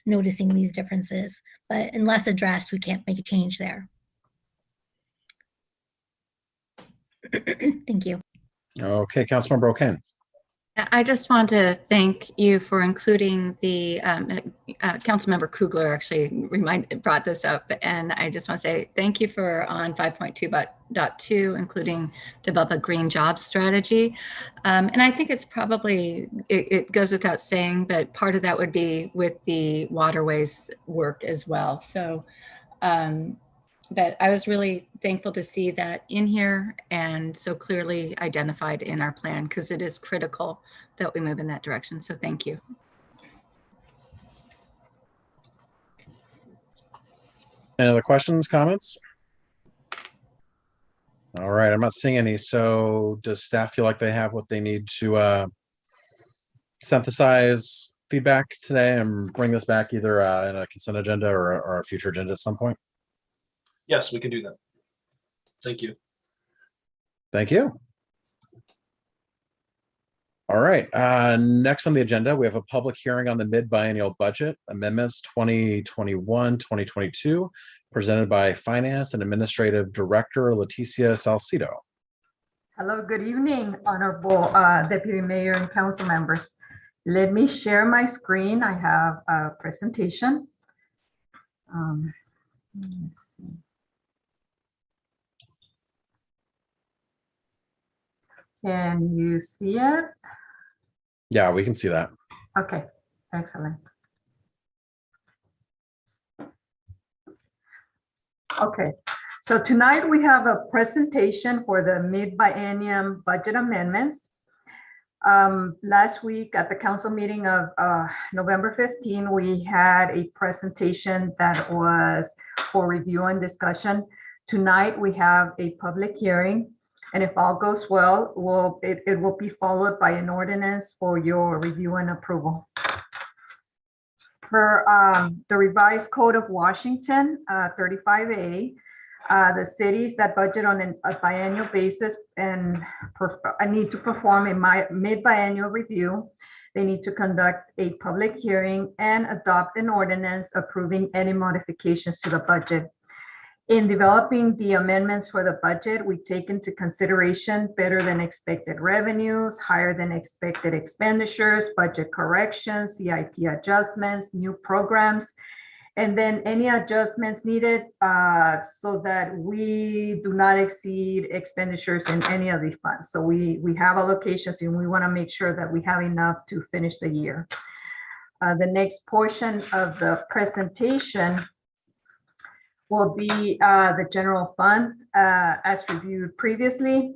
noticing these differences. But unless addressed, we can't make a change there. Thank you. Okay, Councilmember O'Kane. I just want to thank you for including the Councilmember Kugler actually brought this up, and I just want to say thank you for on 5.2.2 including develop a green jobs strategy, and I think it's probably it goes without saying, but part of that would be with the waterways work as well. So. But I was really thankful to see that in here and so clearly identified in our plan, because it is critical that we move in that direction. So thank you. Any other questions, comments? All right, I'm not seeing any. So does staff feel like they have what they need to synthesize feedback today and bring this back either in a consent agenda or a future agenda at some point? Yes, we can do that. Thank you. Thank you. All right, next on the agenda, we have a public hearing on the mid-biennial budget amendments 2021-2022, presented by Finance and Administrative Director Leticia Salcido. Hello, good evening, Honorable Deputy Mayor and Council members. Let me share my screen. I have a presentation. Let's see. Can you see it? Yeah, we can see that. Okay, excellent. Okay, So tonight we have a presentation for the mid-biennium budget amendments. Last week at the council meeting of November 15, we had a presentation that was for review and discussion. Tonight we have a public hearing, and if all goes well, it will be followed by an ordinance for your review and approval. Per the revised Code of Washington, 35A, the cities that budget on a biannual basis and need to perform a mid-biannual review. They need to conduct a public hearing and adopt an ordinance approving any modifications to the budget. In developing the amendments for the budget, we take into consideration better than expected revenues, higher than expected expenditures, budget corrections, CIP adjustments, new programs, and then any adjustments needed so that we do not exceed expenditures in any of the funds. So we have allocations and we want to make sure that we have enough to finish the year. The next portion of the presentation will be the general fund as reviewed previously.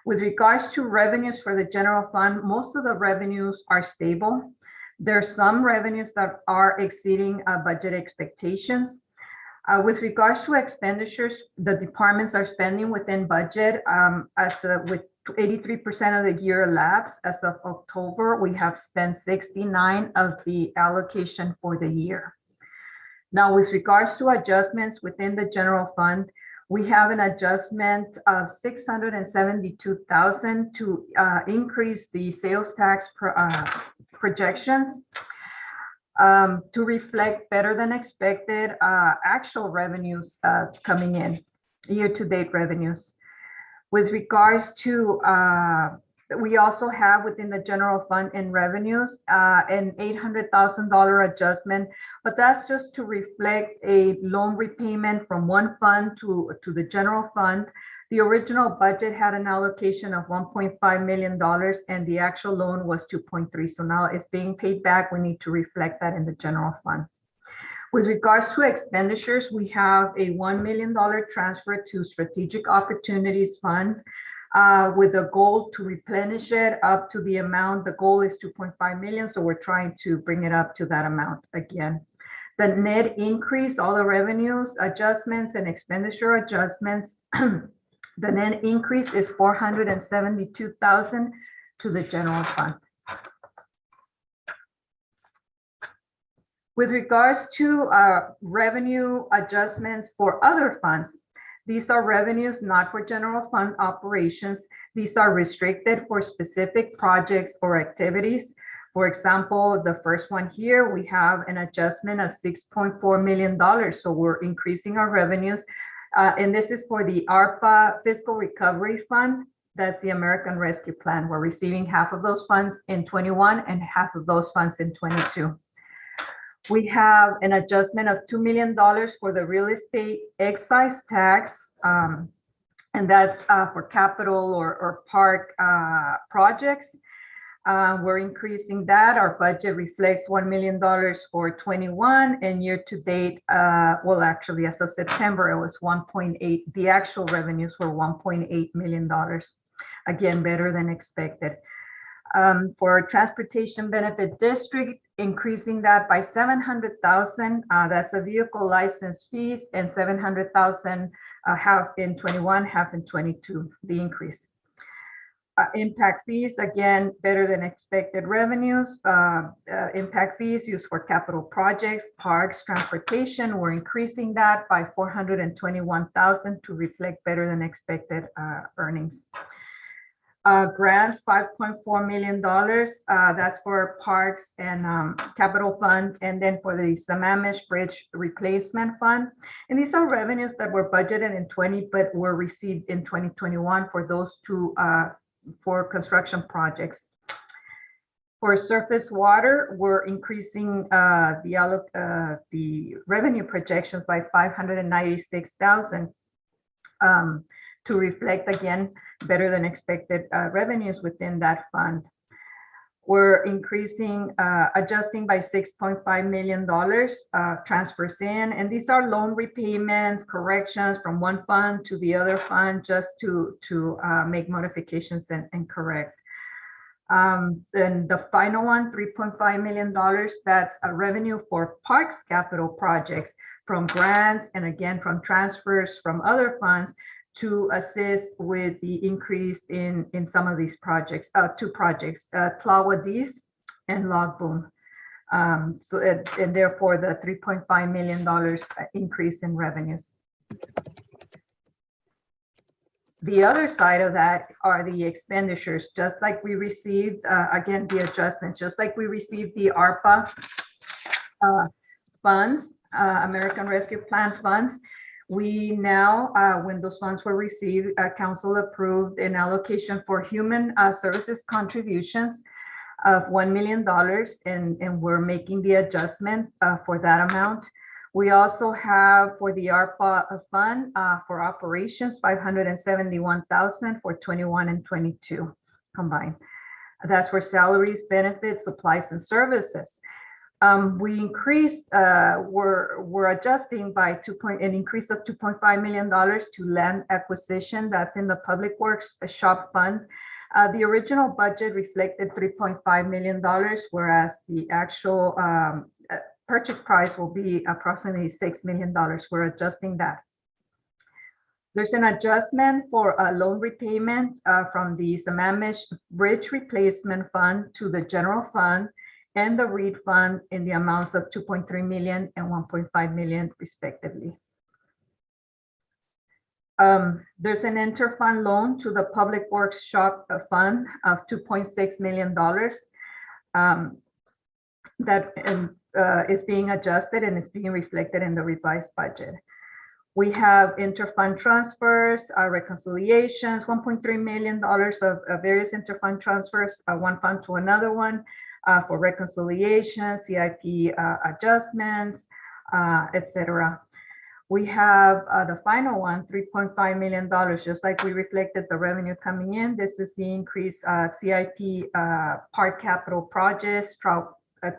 With regards to revenues for the general fund, most of the revenues are stable. There are some revenues that are exceeding budget expectations. With regards to expenditures, the departments are spending within budget. With 83% of the year elapsed, as of October, we have spent 69 of the allocation for the year. Now, with regards to adjustments within the general fund, we have an adjustment of $672,000 to increase the sales tax projections to reflect better than expected actual revenues coming in, year-to-date revenues. With regards to, we also have within the general fund in revenues an $800,000 adjustment, but that's just to reflect a loan repayment from one fund to the general fund. The original budget had an allocation of $1.5 million and the actual loan was 2.3. So now it's being paid back. We need to reflect that in the general fund. With regards to expenditures, we have a $1 million transfer to Strategic Opportunities Fund with a goal to replenish it up to the amount. The goal is 2.5 million. So we're trying to bring it up to that amount again. The net increase, all the revenues, adjustments and expenditure adjustments, the net increase is $472,000 to the general fund. With regards to revenue adjustments for other funds, these are revenues not for general fund operations. These are restricted for specific projects or activities. For example, the first one here, we have an adjustment of $6.4 million. So we're increasing our revenues. And this is for the ARPA Fiscal Recovery Fund. That's the American Rescue Plan. We're receiving half of those funds in 21 and half of those funds in 22. We have an adjustment of $2 million for the real estate excise tax, and that's for capital or park projects. We're increasing that. Our budget reflects $1 million for 21, and year to date, well, actually, as of September, it was 1.8. The actual revenues were $1.8 million. Again, better than expected. For Transportation Benefit District, increasing that by $700,000. That's a vehicle license fees, and $700,000 half in 21, half in 22, the increase. Impact fees, again, better than expected revenues. Impact fees used for capital projects, parks, transportation, we're increasing that by $421,000 to reflect better than expected earnings. Grants, $5.4 million. That's for parks and capital fund, and then for the Sammamish Bridge Replacement Fund. And these are revenues that were budgeted in 20, but were received in 2021 for those two for construction projects. For surface water, we're increasing the revenue projections by $596,000 to reflect, again, better than expected revenues within that fund. We're increasing, adjusting by $6.5 million transfers in, and these are loan repayments, corrections from one fund to the other fund, just to make modifications and correct. Then the final one, $3.5 million, that's a revenue for parks capital projects from grants and again from transfers from other funds to assist with the increase in some of these projects, two projects, Tlawa D's and Log Boom. So and therefore the $3.5 million increase in revenues. The other side of that are the expenditures, just like we received, again, the adjustments, just like we received the ARPA funds, American Rescue Plan funds. We now, when those funds were received, council approved an allocation for human services contributions of $1 million, and we're making the adjustment for that amount. We also have for the ARPA fund for operations, $571,000 for 21 and 22 combined. That's for salaries, benefits, supplies, and services. We increased, we're adjusting by an increase of $2.5 million to land acquisition. That's in the Public Works shop fund. The original budget reflected $3.5 million, whereas the actual purchase price will be approximately $6 million. We're adjusting that. There's an adjustment for a loan repayment from the Sammamish Bridge Replacement Fund to the general fund and the REIT fund in the amounts of $2.3 million and $1.5 million respectively. There's an interfund loan to the Public Works Shop Fund of $2.6 million that is being adjusted and is being reflected in the revised budget. We have interfund transfers, reconciliations, $1.3 million of various interfund transfers, one fund to another one, for reconciliation, CIP adjustments, etc. We have the final one, $3.5 million, just like we reflected the revenue coming in. This is the increase CIP park capital projects,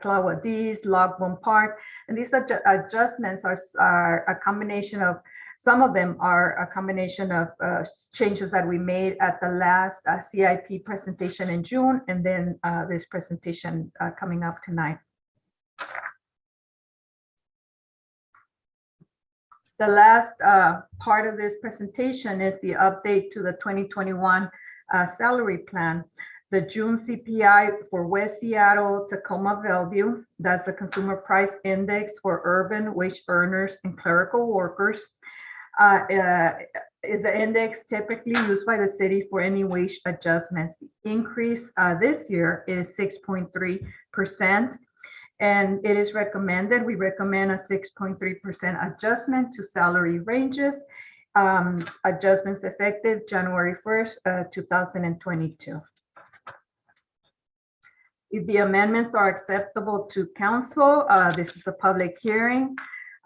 Tlawa D's, Log Boom Park. And these adjustments are a combination of, some of them are a combination of changes that we made at the last CIP presentation in June, and then this presentation coming up tonight. The last part of this presentation is the update to the 2021 salary plan. The June CPI for West Seattle, Tacoma, Bellevue, that's the Consumer Price Index for urban wage earners and clerical workers, is the index typically used by the city for any wage adjustments. The increase this year is 6.3%, and it is recommended, we recommend a 6.3% adjustment to salary ranges, adjustments effective January 1st, 2022. If the amendments are acceptable to council, this is a public hearing.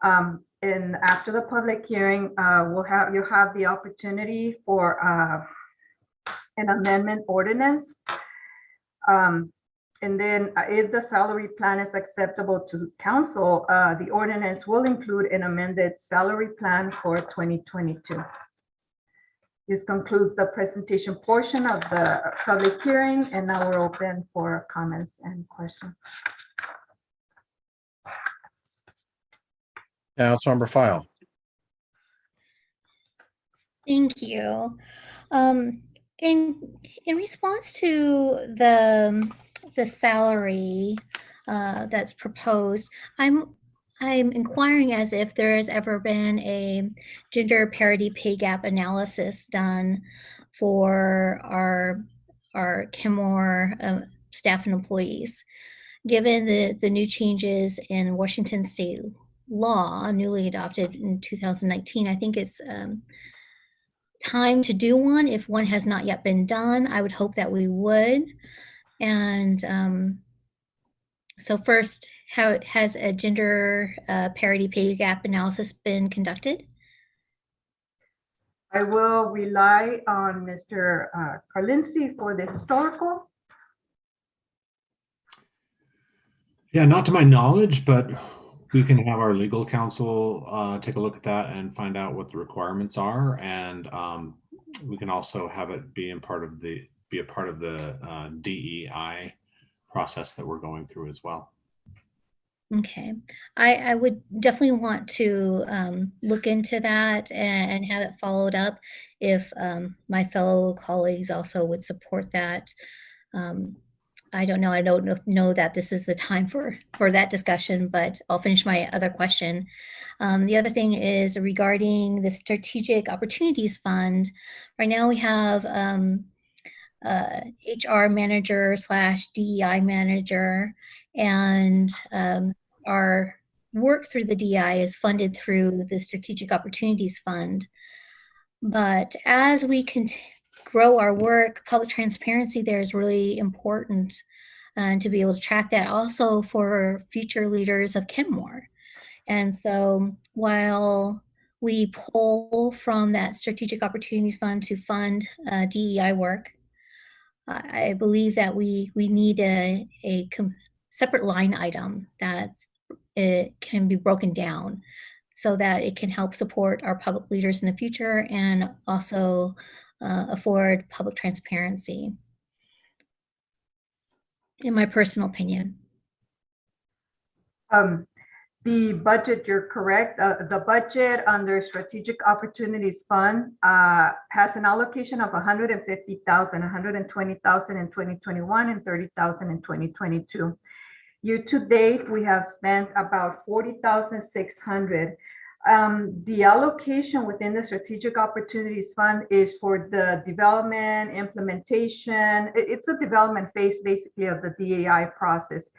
And after the public hearing, you'll have the opportunity for an amendment ordinance. And then if the salary plan is acceptable to council, the ordinance will include an amended salary plan for 2022. This concludes the presentation portion of the public hearing, and now we're open for comments and questions. Councilmember File. Thank you. In response to the salary that's proposed, I'm inquiring as if there has ever been a gender parity pay gap analysis done for our Kenmore staff and employees. Given the new changes in Washington state law, newly adopted in 2019, I think it's time to do one. If one has not yet been done, I would hope that we would. And so first, how has a gender parity pay gap analysis been conducted? I will rely on Mr. Carlinci for the historical. Yeah, not to my knowledge, but we can have our legal counsel take a look at that and find out what the requirements are. And we can also have it be a part of the DEI process that we're going through as well. Okay, I would definitely want to look into that and have it followed up if my fellow colleagues also would support that. I don't know. I don't know that this is the time for that discussion, but I'll finish my other question. The other thing is regarding the Strategic Opportunities Fund. Right now we have HR manager / DEI manager, and our work through the DEI is funded through the Strategic Opportunities Fund. But as we can grow our work, public transparency there is really important, and to be able to track that also for future leaders of Kenmore. And so while we pull from that Strategic Opportunities Fund to fund DEI work, I believe that we need a separate line item that it can be broken down so that it can help support our public leaders in the future and also afford public transparency, in my personal opinion. The budget, you're correct. The budget under Strategic Opportunities Fund has an allocation of 150,000, 120,000 in 2021 and 30,000 in 2022. Year to date, we have spent about 40,600. The allocation within the Strategic Opportunities Fund is for the development, implementation. It's a development phase basically of the DEI process.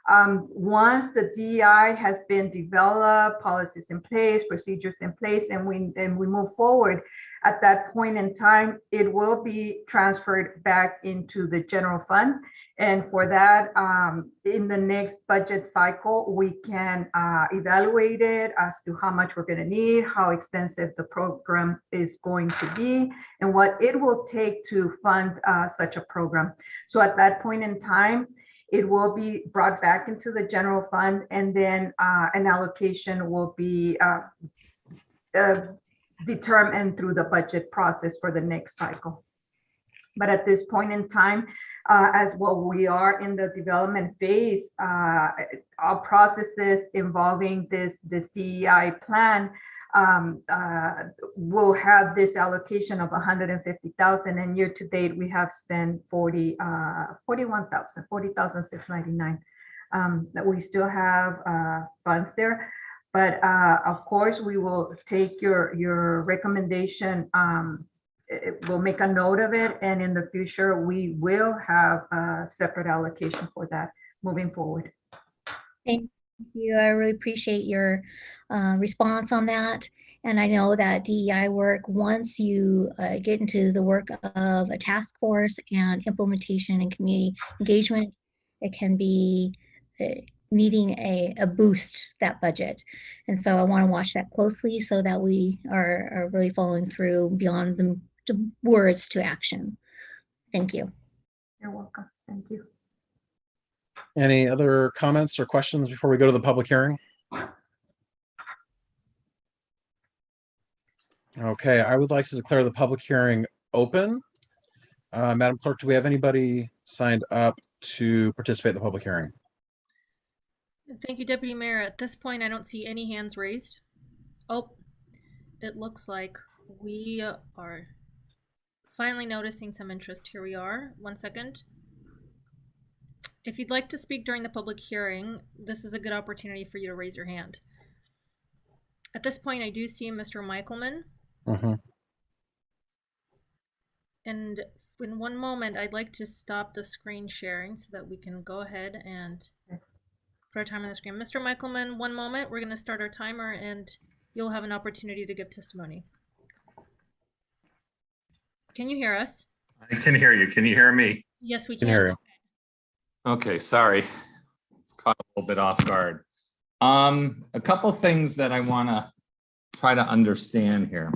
Once the DEI has been developed, policies in place, procedures in place, and we move forward, at that point in time, it will be transferred back into the general fund. And for that, in the next budget cycle, we can evaluate it as to how much we're going to need, how extensive the program is going to be, and what it will take to fund such a program. So at that point in time, it will be brought back into the general fund, and then an allocation will be determined through the budget process for the next cycle. But at this point in time, as what we are in the development phase, our processes involving this DEI plan will have this allocation of 150,000, and year to date we have spent 40,699. That we still have funds there, but of course we will take your recommendation. We'll make a note of it, and in the future we will have a separate allocation for that moving forward. Thank you. I really appreciate your response on that. And I know that DEI work, once you get into the work of a task force and implementation and community engagement, it can be needing a boost that budget. And so I want to watch that closely so that we are really following through beyond the words to action. Thank you. You're welcome. Thank you. Any other comments or questions before we go to the public hearing? Okay, I would like to declare the public hearing open. Madam Clerk, do we have anybody signed up to participate in the public hearing? Thank you, Deputy Mayor. At this point, I don't see any hands raised. Oh, it looks like we are finally noticing some interest. Here we are. 1 second. If you'd like to speak during the public hearing, this is a good opportunity for you to raise your hand. At this point, I do see Mr. Michaelman. And in 1 moment, I'd like to stop the screen sharing so that we can go ahead and put our time on the screen. Mr. Michaelman, 1 moment. We're going to start our timer, and you'll have an opportunity to give testimony. Can you hear us? I can hear you. Can you hear me? Yes, we can. Hear you. Okay, sorry. It's caught a little bit off guard. A couple things that I want to try to understand here.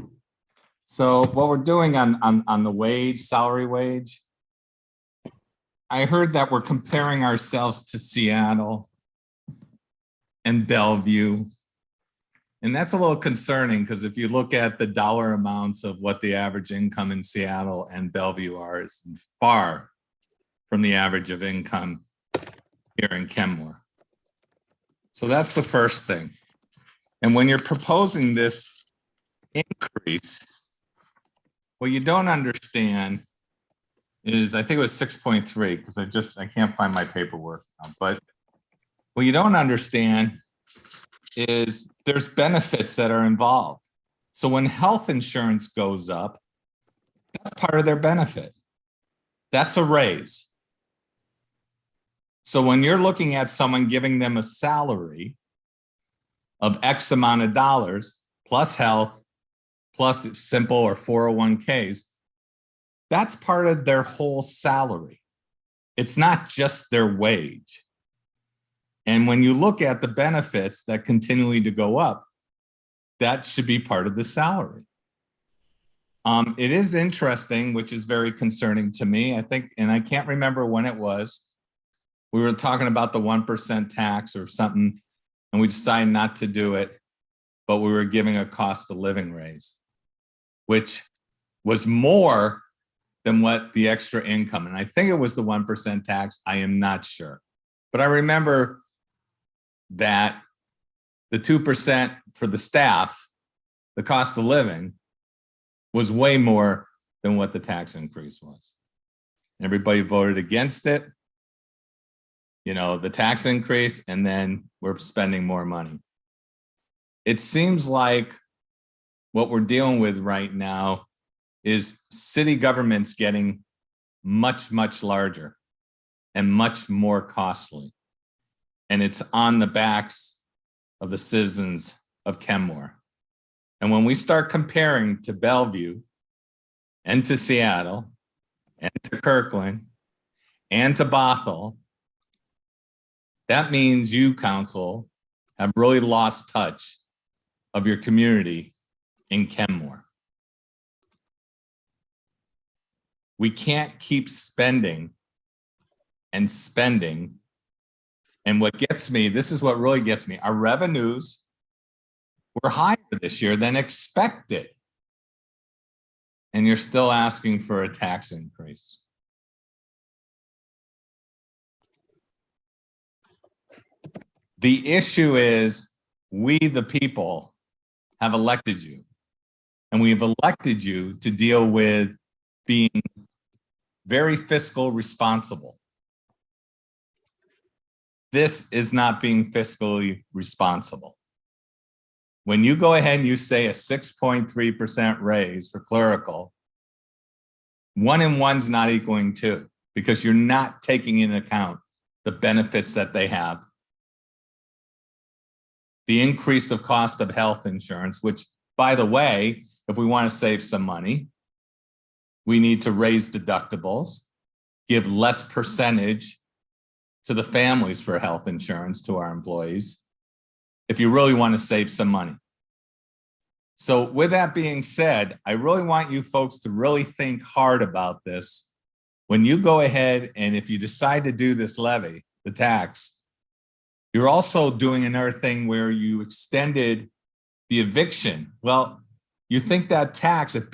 So what we're doing on the wage, salary wage, I heard that we're comparing ourselves to Seattle. and Bellevue. And that's a little concerning because if you look at the dollar amounts of what the average income in Seattle and Bellevue are, it's far from the average of income here in Kenmore. So that's the first thing. And when you're proposing this increase, what you don't understand is, I think it was 6.3, because I can't find my paperwork now, but what you don't understand is there's benefits that are involved. So when health insurance goes up, that's part of their benefit. That's a raise. So when you're looking at someone giving them a salary of X amount of dollars, plus health, plus simple or 401ks, that's part of their whole salary. It's not just their wage. And when you look at the benefits that continually to go up, that should be part of the salary. It is interesting, which is very concerning to me, I think, and I can't remember when it was, we were talking about the 1% tax or something, and we decided not to do it, but we were giving a cost of living raise, which was more than what the extra income. And I think it was the 1% tax. I am not sure. But I remember that the 2% for the staff, the cost of living, was way more than what the tax increase was. Everybody voted against it. You know, the tax increase, and then we're spending more money. It seems like what we're dealing with right now is city government's getting much, much larger and much more costly. And it's on the backs of the citizens of Kenmore. And when we start comparing to Bellevue and to Seattle and to Kirkland and to Bothell, that means you, council, have really lost touch of your community in Kenmore. We can't keep spending and spending. And what gets me, this is what really gets me, our revenues were higher this year than expected. And you're still asking for a tax increase. The issue is we, the people, have elected you. And we've elected you to deal with being very fiscal responsible. This is not being fiscally responsible. When you go ahead and you say a 6.3% raise for clerical, 1 and 1's not equaling 2, because you're not taking into account the benefits that they have. The increase of cost of health insurance, which, by the way, if we want to save some money, we need to raise deductibles, give less percentage to the families for health insurance to our employees, if you really want to save some money. So with that being said, I really want you folks to really think hard about this. When you go ahead and if you decide to do this levy, the tax, you're also doing another thing where you extended the eviction. Well, you think that tax, if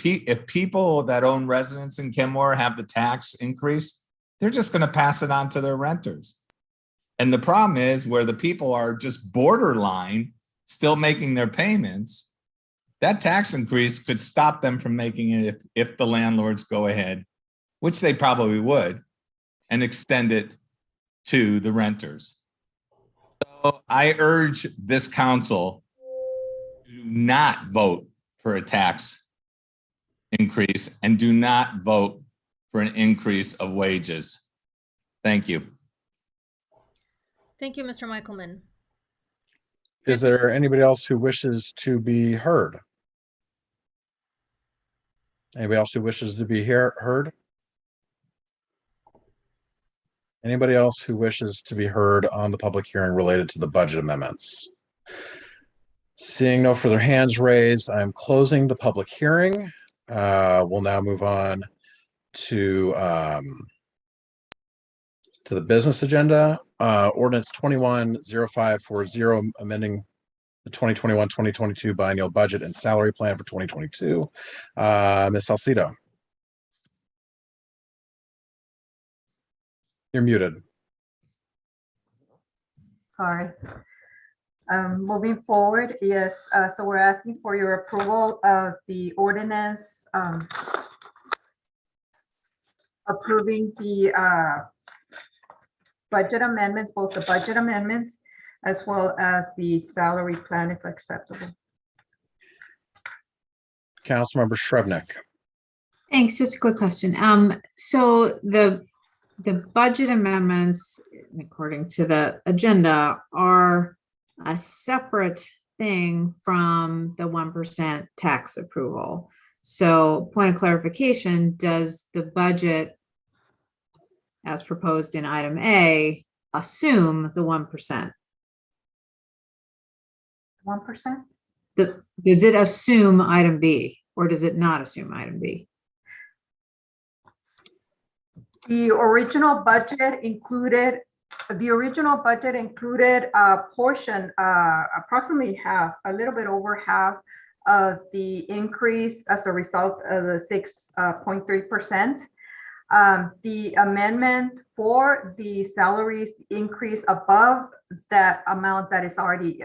people that own residents in Kenmore have the tax increase, they're just going to pass it on to their renters. And the problem is where the people are just borderline still making their payments, that tax increase could stop them from making it if the landlords go ahead, which they probably would, and extend it to the renters. So I urge this council to not vote for a tax increase and do not vote for an increase of wages. Thank you. Thank you, Mr. Michaelman. Is there anybody else who wishes to be heard? Anybody else who wishes to be heard? Anybody else who wishes to be heard on the public hearing related to the budget amendments? Seeing no further hands raised, I'm closing the public hearing. We'll now move on to the business agenda. Ordinance 210540, amending the 2021-2022 biennial budget and salary plan for 2022. Ms. Salcido. You're muted. Sorry. Moving forward, yes, so we're asking for your approval of the ordinance approving the budget amendments, both the budget amendments as well as the salary plan if acceptable. Councilmember Shrevenick. Thanks. Just a quick question. So the budget amendments, according to the agenda, are a separate thing from the 1% tax approval. So point of clarification, does the budget as proposed in item A assume the 1%? 1%? Does it assume item B or does it not assume item B? The original budget included a portion, approximately half, a little bit over half of the increase as a result of the 6.3%. The amendment for the salaries increase above that amount that is already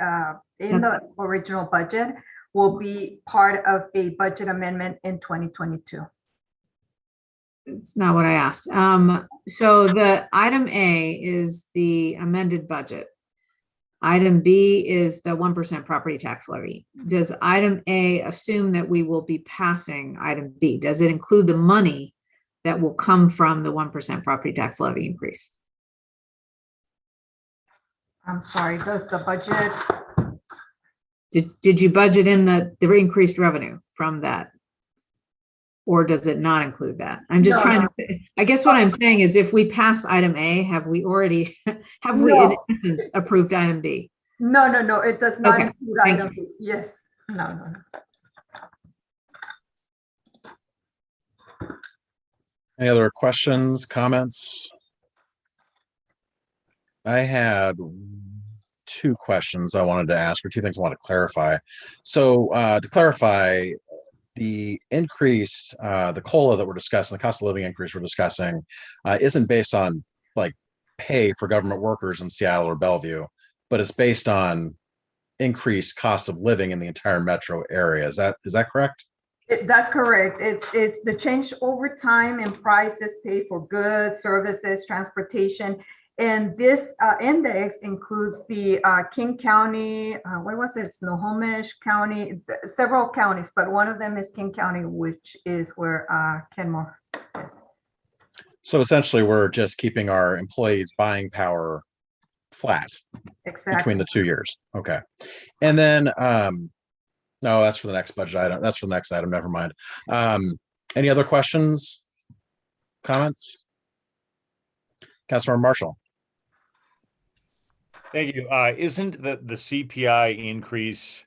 in the original budget will be part of a budget amendment in 2022. It's not what I asked. So the item A is the amended budget. Item B is the 1% property tax levy. Does item A assume that we will be passing item B? Does it include the money that will come from the 1% property tax levy increase? I'm sorry, does the budget? Did you budget in the increased revenue from that? Or does it not include that? I'm just trying to, I guess what I'm saying is if we pass item A, have we already, in essence approved item B? No, it does not Okay, include item B. Yes, no. Any other questions, comments? I had two questions I wanted to ask, or two things I want to clarify. So to clarify, the increase, the COLA that we're discussing, the cost of living increase we're discussing, isn't based on like pay for government workers in Seattle or Bellevue, but it's based on increased cost of living in the entire metro area. Is that correct? That's correct. It's the change over time in prices paid for goods, services, transportation. And this index includes the King County, what was it? Snohomish County, several counties, but one of them is King County, which is where Kenmore is. So essentially, we're just keeping our employees' buying power flat between the 2 years. Okay. And then, no, that's for the next budget item. That's for the next item. Never mind. Any other questions, comments? Councilmember Marshall. Thank you. Isn't the CPI increase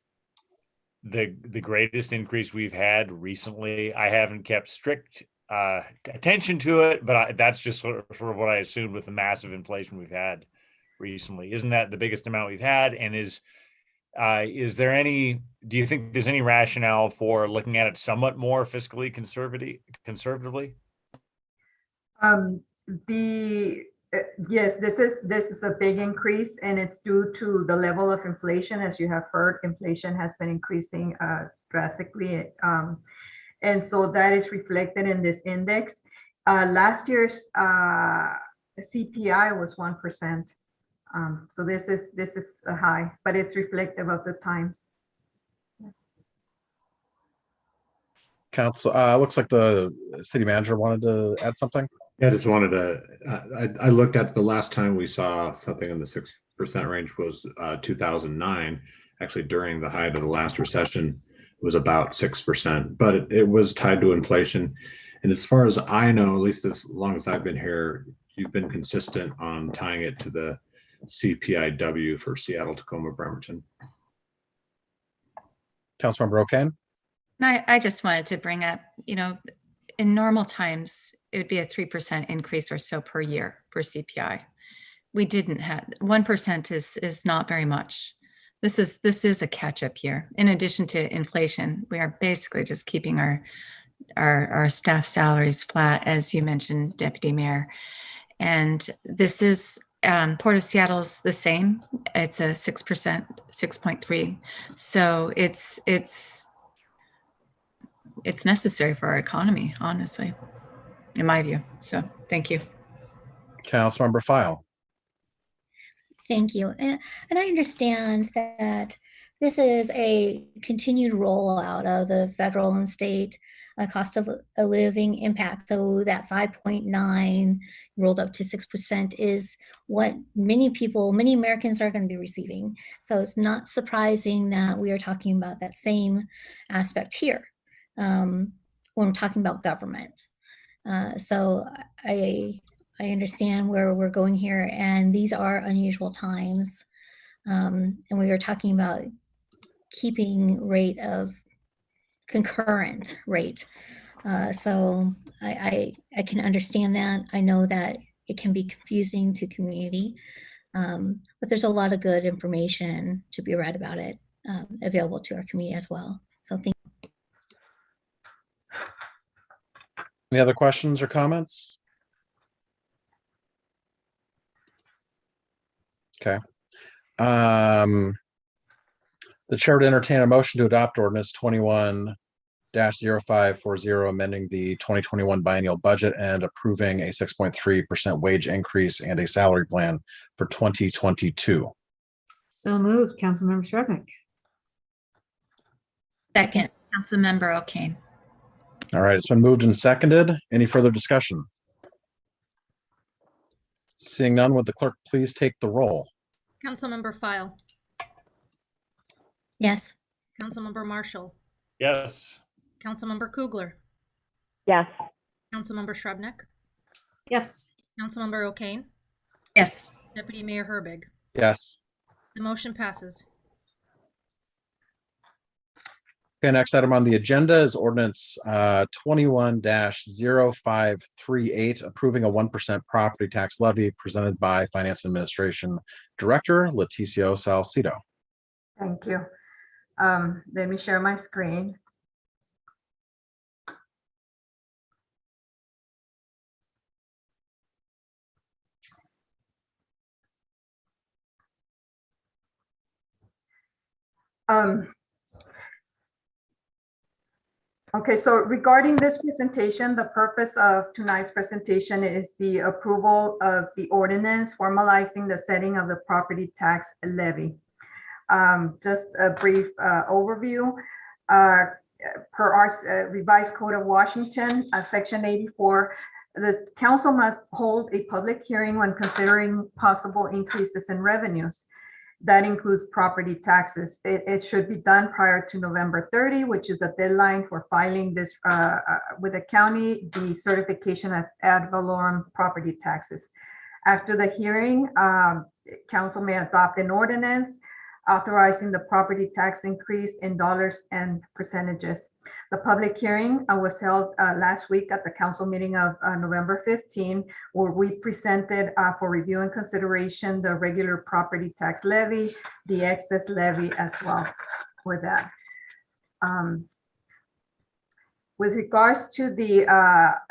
the greatest increase we've had recently? I haven't kept strict attention to it, but that's just sort of what I assumed with the massive inflation we've had recently. Isn't that the biggest amount we've had? And is there any? Do you think there's any rationale for looking at it somewhat more fiscally conservatively? Yes, this is a big increase, and it's due to the level of inflation. As you have heard, inflation has been increasing drastically, and so that is reflected in this index. Last year's CPI was 1%, so this is a high, but it's reflective of the times. Yes. Council, looks like the city manager wanted to add something. Yeah, I just wanted to, I looked at the last time we saw something in the 6% range was 2009. Actually, during the height of the last recession, it was about 6%, but it was tied to inflation. And as far as I know, at least as long as I've been here, you've been consistent on tying it to the CPIW for Seattle, Tacoma, Bremerton. Councilmember O'Kane. I just wanted to bring up, in normal times, it would be a 3% increase or so per year for CPI. We didn't have 1% is not very much. This is a catch-up year. In addition to inflation, we are basically just keeping our staff salaries flat, as you mentioned, Deputy Mayor. And this is Port of Seattle's the same. It's a 6%, 6.3. So it's necessary for our economy, honestly, in my view. So thank you. Councilmember File. Thank you. And I understand that this is a continued rollout of the federal and state cost of a living impact. So that 5.9 rolled up to 6% is what many Americans are going to be receiving. So it's not surprising that we are talking about that same aspect here when we're talking about government. So I understand where we're going here, and these are unusual times. And we are talking about keeping rate of concurrent rate. So I can understand that. I know that it can be confusing to community, but there's a lot of good information to be read about it available to our community as well. So thank you. Any other questions or comments? Okay. The chair would entertain a motion to adopt ordinance 21-0540, amending the 2021 biennial budget and approving a 6.3% wage increase and a salary plan for 2022. So moved, Councilmember Shrevenick. Second, Councilmember O'Kane. All right, it's been moved and seconded. Any further discussion? Seeing none, would the clerk please take the roll? Councilmember File. Yes. Councilmember Marshall. Yes. Councilmember Kugler. Yes. Councilmember Shrevenick. Yes. Councilmember O'Kane. Yes. Deputy Mayor Herbig. Yes. The motion passes. Okay, next item on the agenda is ordinance 21-0538, approving a 1% property tax levy, presented by Finance Administration Director Leticia Salcido. Thank you. Let me share my screen. Okay, so regarding this presentation, the purpose of tonight's presentation is the approval of the ordinance formalizing the setting of the property tax levy. Just a brief overview. Per our revised code of Washington, section 84, the council must hold a public hearing when considering possible increases in revenues. That includes property taxes. It should be done prior to November 30, which is a deadline for filing this with the county, the certification of ad valorem property taxes. After the hearing, council may adopt an ordinance authorizing the property tax increase in dollars and percentages. The public hearing was held last week at the council meeting of November 15, where we presented for review and consideration the regular property tax levy, the excess levy as well with that. With regards to the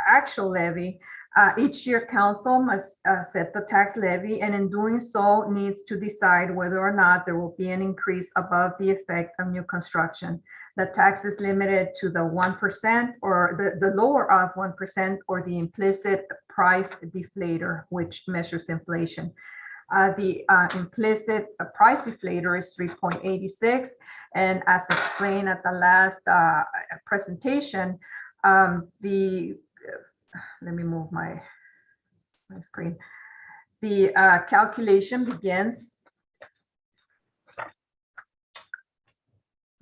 actual levy, each year council must set the tax levy, and in doing so needs to decide whether or not there will be an increase above the effect of new construction. The tax is limited to the 1% or the lower of 1% or the implicit price deflator, which measures inflation. The implicit price deflator is 3.86. And as explained at the last presentation, let me move my screen. The calculation begins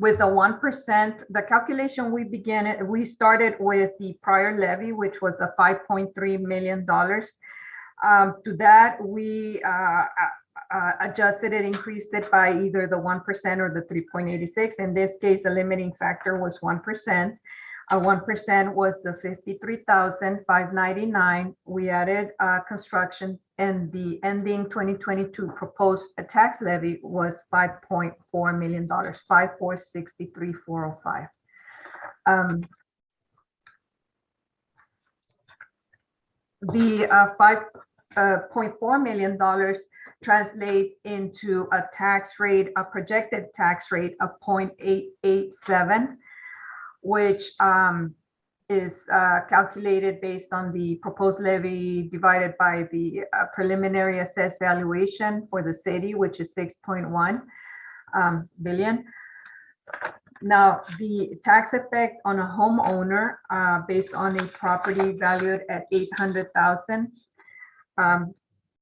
with a 1%. The calculation we started with the prior levy, which was a $5.3 million. To that, we adjusted it, increased it by either the 1% or the 3.86. In this case, the limiting factor was 1%. 1% was the 53,599. We added construction, and the ending 2022 proposed tax levy was $5.4 million, 5,463,405. The $5.4 million translate into a tax rate, a projected tax rate of 0.887, which is calculated based on the proposed levy divided by the preliminary assessed valuation for the city, which is 6.1 billion. Now, the tax effect on a homeowner based on a property valued at 800,000,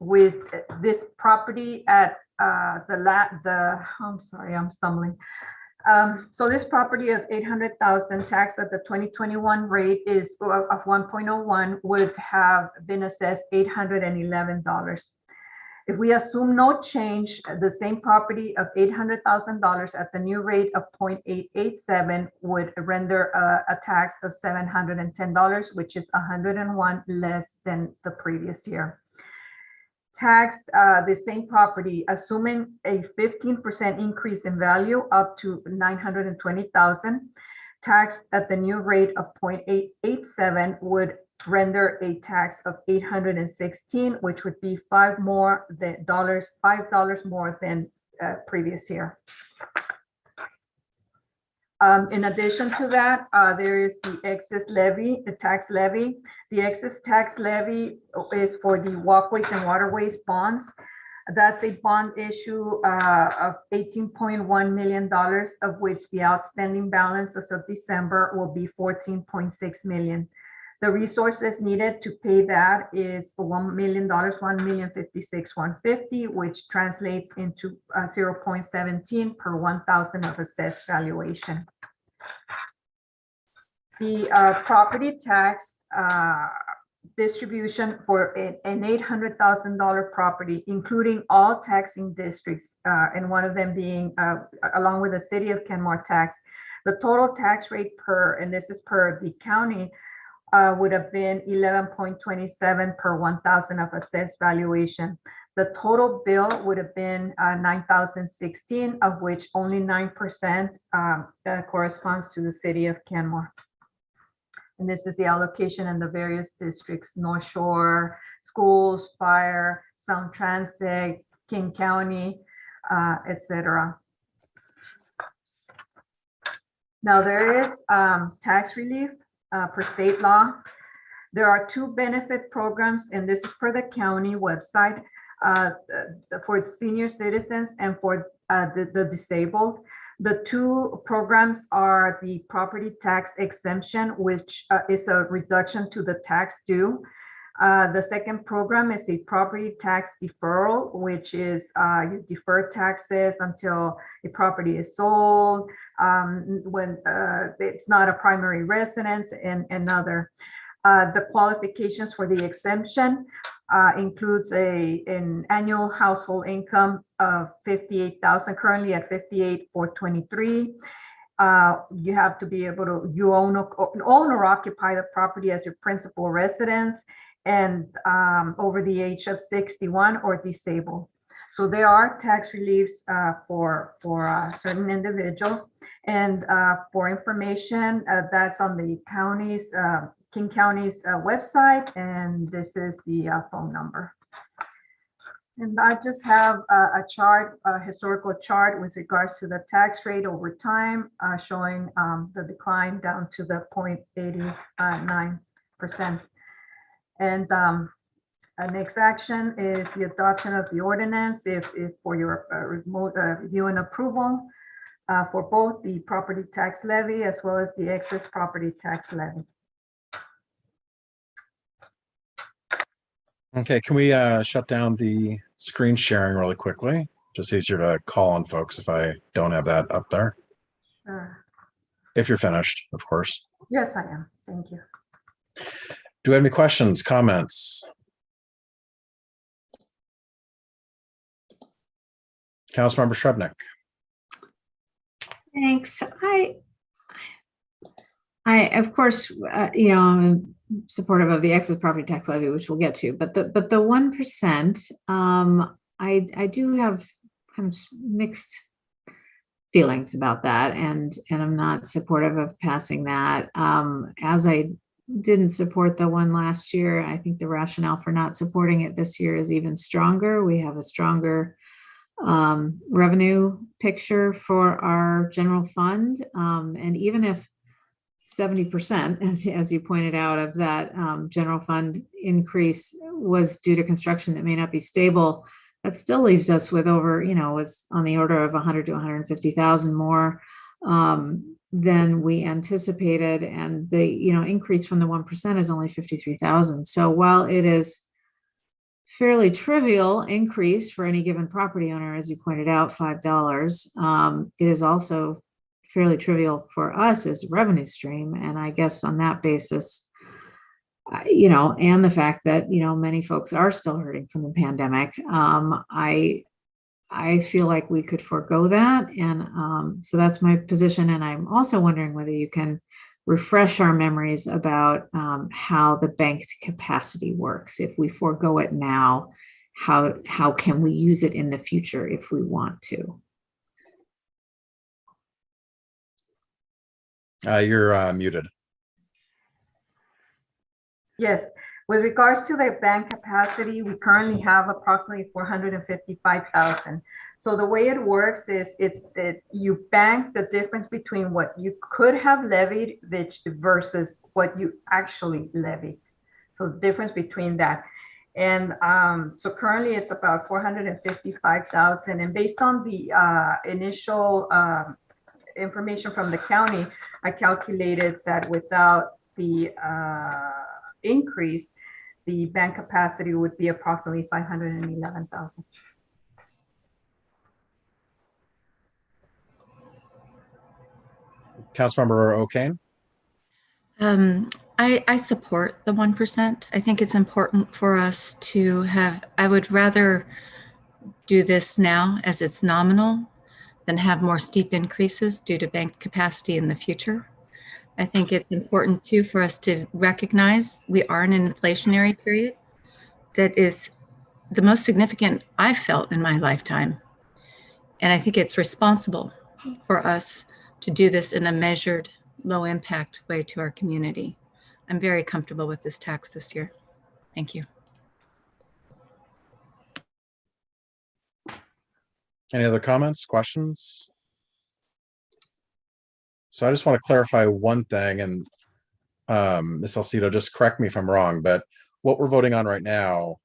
with this property at I'm sorry, I'm stumbling. So this property of 800,000 taxed at the 2021 rate is of 1.01 would have been assessed $811. If we assume no change, the same property of $800,000 at the new rate of 0.887 would render a tax of $710, which is 101 less than the previous year. Taxed the same property, assuming a 15% increase in value up to 920,000, taxed at the new rate of 0.887 would render a tax of 816, which would be $5 more than previous year. In addition to that, there is the excess levy, the tax levy. The excess tax levy is for the walkways and waterways bonds. That's a bond issue of $18.1 million, of which the outstanding balance as of December will be $14.6 million. The resources needed to pay that is $1 million, $1,056,150, which translates into 0.17 per 1,000 of assessed valuation. The property tax distribution for an $800,000 property, including all taxing districts, and one of them being, along with the city of Kenmore tax, the total tax rate per, and this is per the county, would have been 11.27 per 1,000 of assessed valuation. The total bill would have been 9,016, of which only 9% corresponds to the city of Kenmore. And this is the allocation in the various districts: North Shore, schools, fire, Sound Transit, King County, etc. Now there is tax relief per state law. There are two benefit programs, and this is per the county website, for senior citizens and for the disabled. The two programs are the property tax exemption, which is a reduction to the tax due. The second program is a property tax deferral, which is you defer taxes until a property is sold, when it's not a primary residence, and another. The qualifications for the exemption includes an annual household income of 58,000, currently at 58,423. You have to be able to, you own or occupy the property as your principal residence, and over the age of 61 or disabled. So there are tax reliefs for certain individuals. And for information, that's on the county's, King County's website, and this is the phone number. And I just have a chart, a historical chart with regards to the tax rate over time, showing the decline down to the 0.89%. And next action is the adoption of the ordinance if for your remote review and approval for both the property tax levy as well as the excess property tax levy. Okay, can we shut down the screen sharing really quickly? Just easier to call on folks if I don't have that up there. Sure. If you're finished, of course. Yes, I am. Thank you. Do we have any questions, comments? Councilmember Shrubnik. Thanks. Of course, I'm supportive of the excess property tax levy, which we'll get to, but the 1%, I do have kind of mixed feelings about that, and I'm not supportive of passing that. As I didn't support the one last year, I think the rationale for not supporting it this year is even stronger. We have a stronger revenue picture for our general fund, and even if 70%, as you pointed out, of that general fund increase was due to construction that may not be stable, that still leaves us with over, it's on the order of 100 to 150,000 more than we anticipated, and the increase from the 1% is only 53,000. So while it is fairly trivial increase for any given property owner, as you pointed out, $5, it is also fairly trivial for us as a revenue stream. And I guess on that basis, and the fact that, many folks are still hurting from the pandemic, I feel like we could forego that. And so that's my position. And I'm also wondering whether you can refresh our memories about how the banked capacity works. If we forego it now, how can we use it in the future if we want to? You're muted. Yes, with regards to the bank capacity, we currently have approximately 455,000. So the way it works is it's that you bank the difference between what you could have levied versus what you actually levied. So the difference between that. And so currently it's about 455,000. And based on the initial information from the county, I calculated that without the increase, the bank capacity would be approximately 511,000. Councilmember O'Kane. I support the 1%. I think it's important for us to have, I would rather do this now as it's nominal than have more steep increases due to bank capacity in the future. I think it's important too for us to recognize we are in an inflationary period that is the most significant I've felt in my lifetime. And I think it's responsible for us to do this in a measured, low impact way to our community. I'm very comfortable with this tax this year. Thank you. Any other comments, questions? So I just want to clarify one thing, and Ms. Salcido, just correct me if I'm wrong, but what we're voting on right now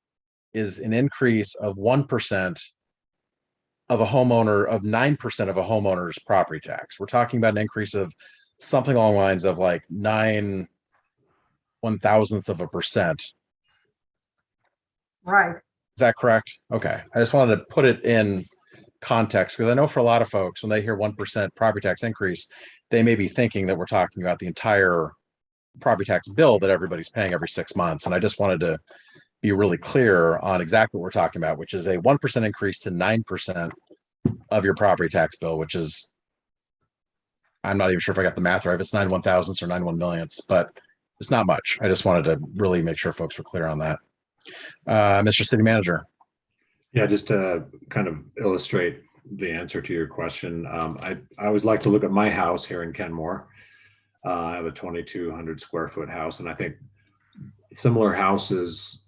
is an increase of 1% of a homeowner, of 9% of a homeowner's property tax. We're talking about an increase of something along the lines of like 0.09%. Right. Is that correct? Okay. I just wanted to put it in context, because I know for a lot of folks, when they hear 1% property tax increase, they may be thinking that we're talking about the entire property tax bill that everybody's paying every 6 months. And I just wanted to be really clear on exactly what we're talking about, which is a 1% increase to 9% of your property tax bill, which is, I'm not even sure if I got the math right, if it's 91 thousandths or 91 millionths, but it's not much. I just wanted to really make sure folks were clear on that. Mr. City Manager. Yeah, just to kind of illustrate the answer to your question, I always like to look at my house here in Kenmore. I have a 2,200 square foot house, and I think similar houses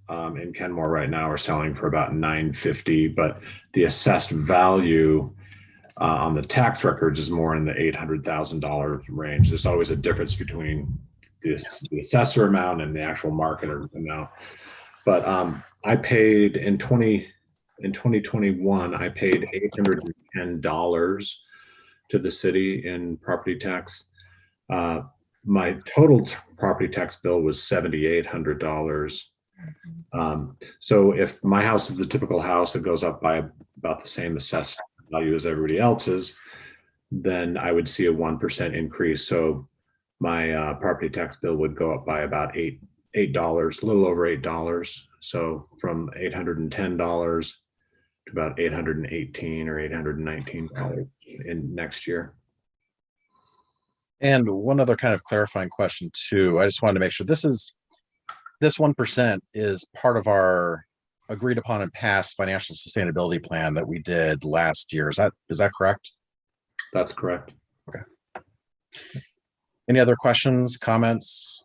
in Kenmore right now are selling for about $950, but the assessed value on the tax records is more in the $800,000 range. There's always a difference between the assessor amount and the actual market amount. But I paid in 2021, I paid $810 to the city in property tax. My total property tax bill was $7,800. So if my house is the typical house that goes up by about the same assessed value as everybody else's, then I would see a 1% increase. So my property tax bill would go up by about $8, a little over $8. So from $810 to about $818 or $819 in next year. And one other kind of clarifying question too. I just wanted to make sure this 1% is part of our agreed upon and passed financial sustainability plan that we did last year. Is that correct? That's correct. Okay. Any other questions, comments?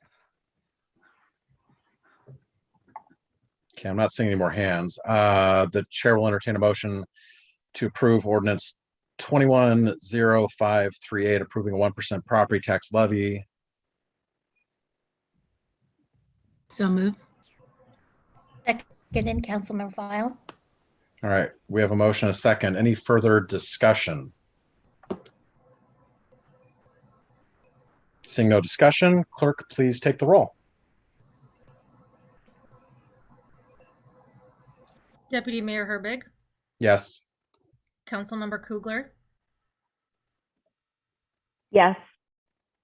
Okay, I'm not seeing any more hands. The chair will entertain a motion to approve ordinance 210538, approving a 1% property tax levy. So moved. Second, Councilmember File. All right, we have a motion, a second. Any further discussion? Seeing no discussion, clerk, please take the roll. Deputy Mayor Herbig, Yes. Councilmember Kugler, Yes.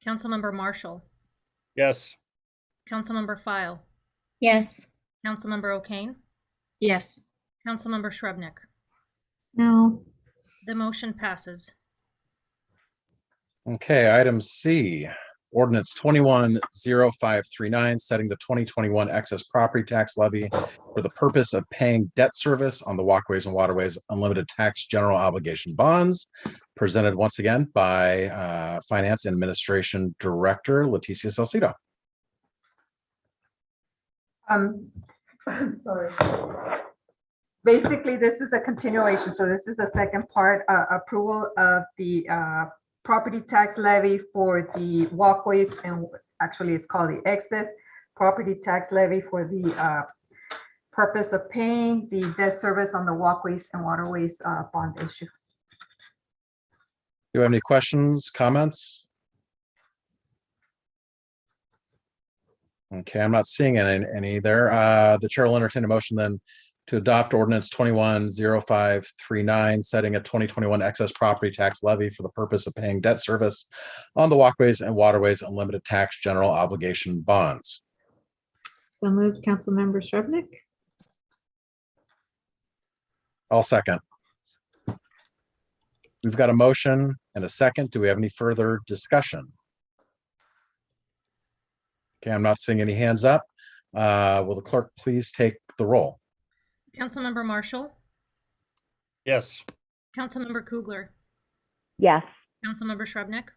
Councilmember Marshall, Yes. Councilmember File, Yes. Councilmember O'Kane, Yes. Councilmember Shrubnik. No. The motion passes. Okay, item C, ordinance 210539, setting the 2021 excess property tax levy for the purpose of paying debt service on the Walkways and Waterways Unlimited Tax General Obligation Bonds, presented once again by Finance and Administration Director Leticia Salcido. I'm sorry. Basically, this is a continuation. So this is the second part, approval of the property tax levy for the walkways, and actually it's called the excess property tax levy for the purpose of paying the debt service on the Walkways and Waterways bond issue. Do you have any questions, comments? Okay, I'm not seeing any there. The chair will entertain a motion then to adopt ordinance 210539, setting a 2021 excess property tax levy for the purpose of paying debt service on the Walkways and Waterways Unlimited Tax General Obligation Bonds. So moved, Councilmember Shrubnik. I'll second. We've got a motion and a second. Do we have any further discussion? Okay, I'm not seeing any hands up. Will the clerk please take the roll? Councilmember Marshall, Yes. Councilmember Kugler, Yes. Councilmember Shrubnik,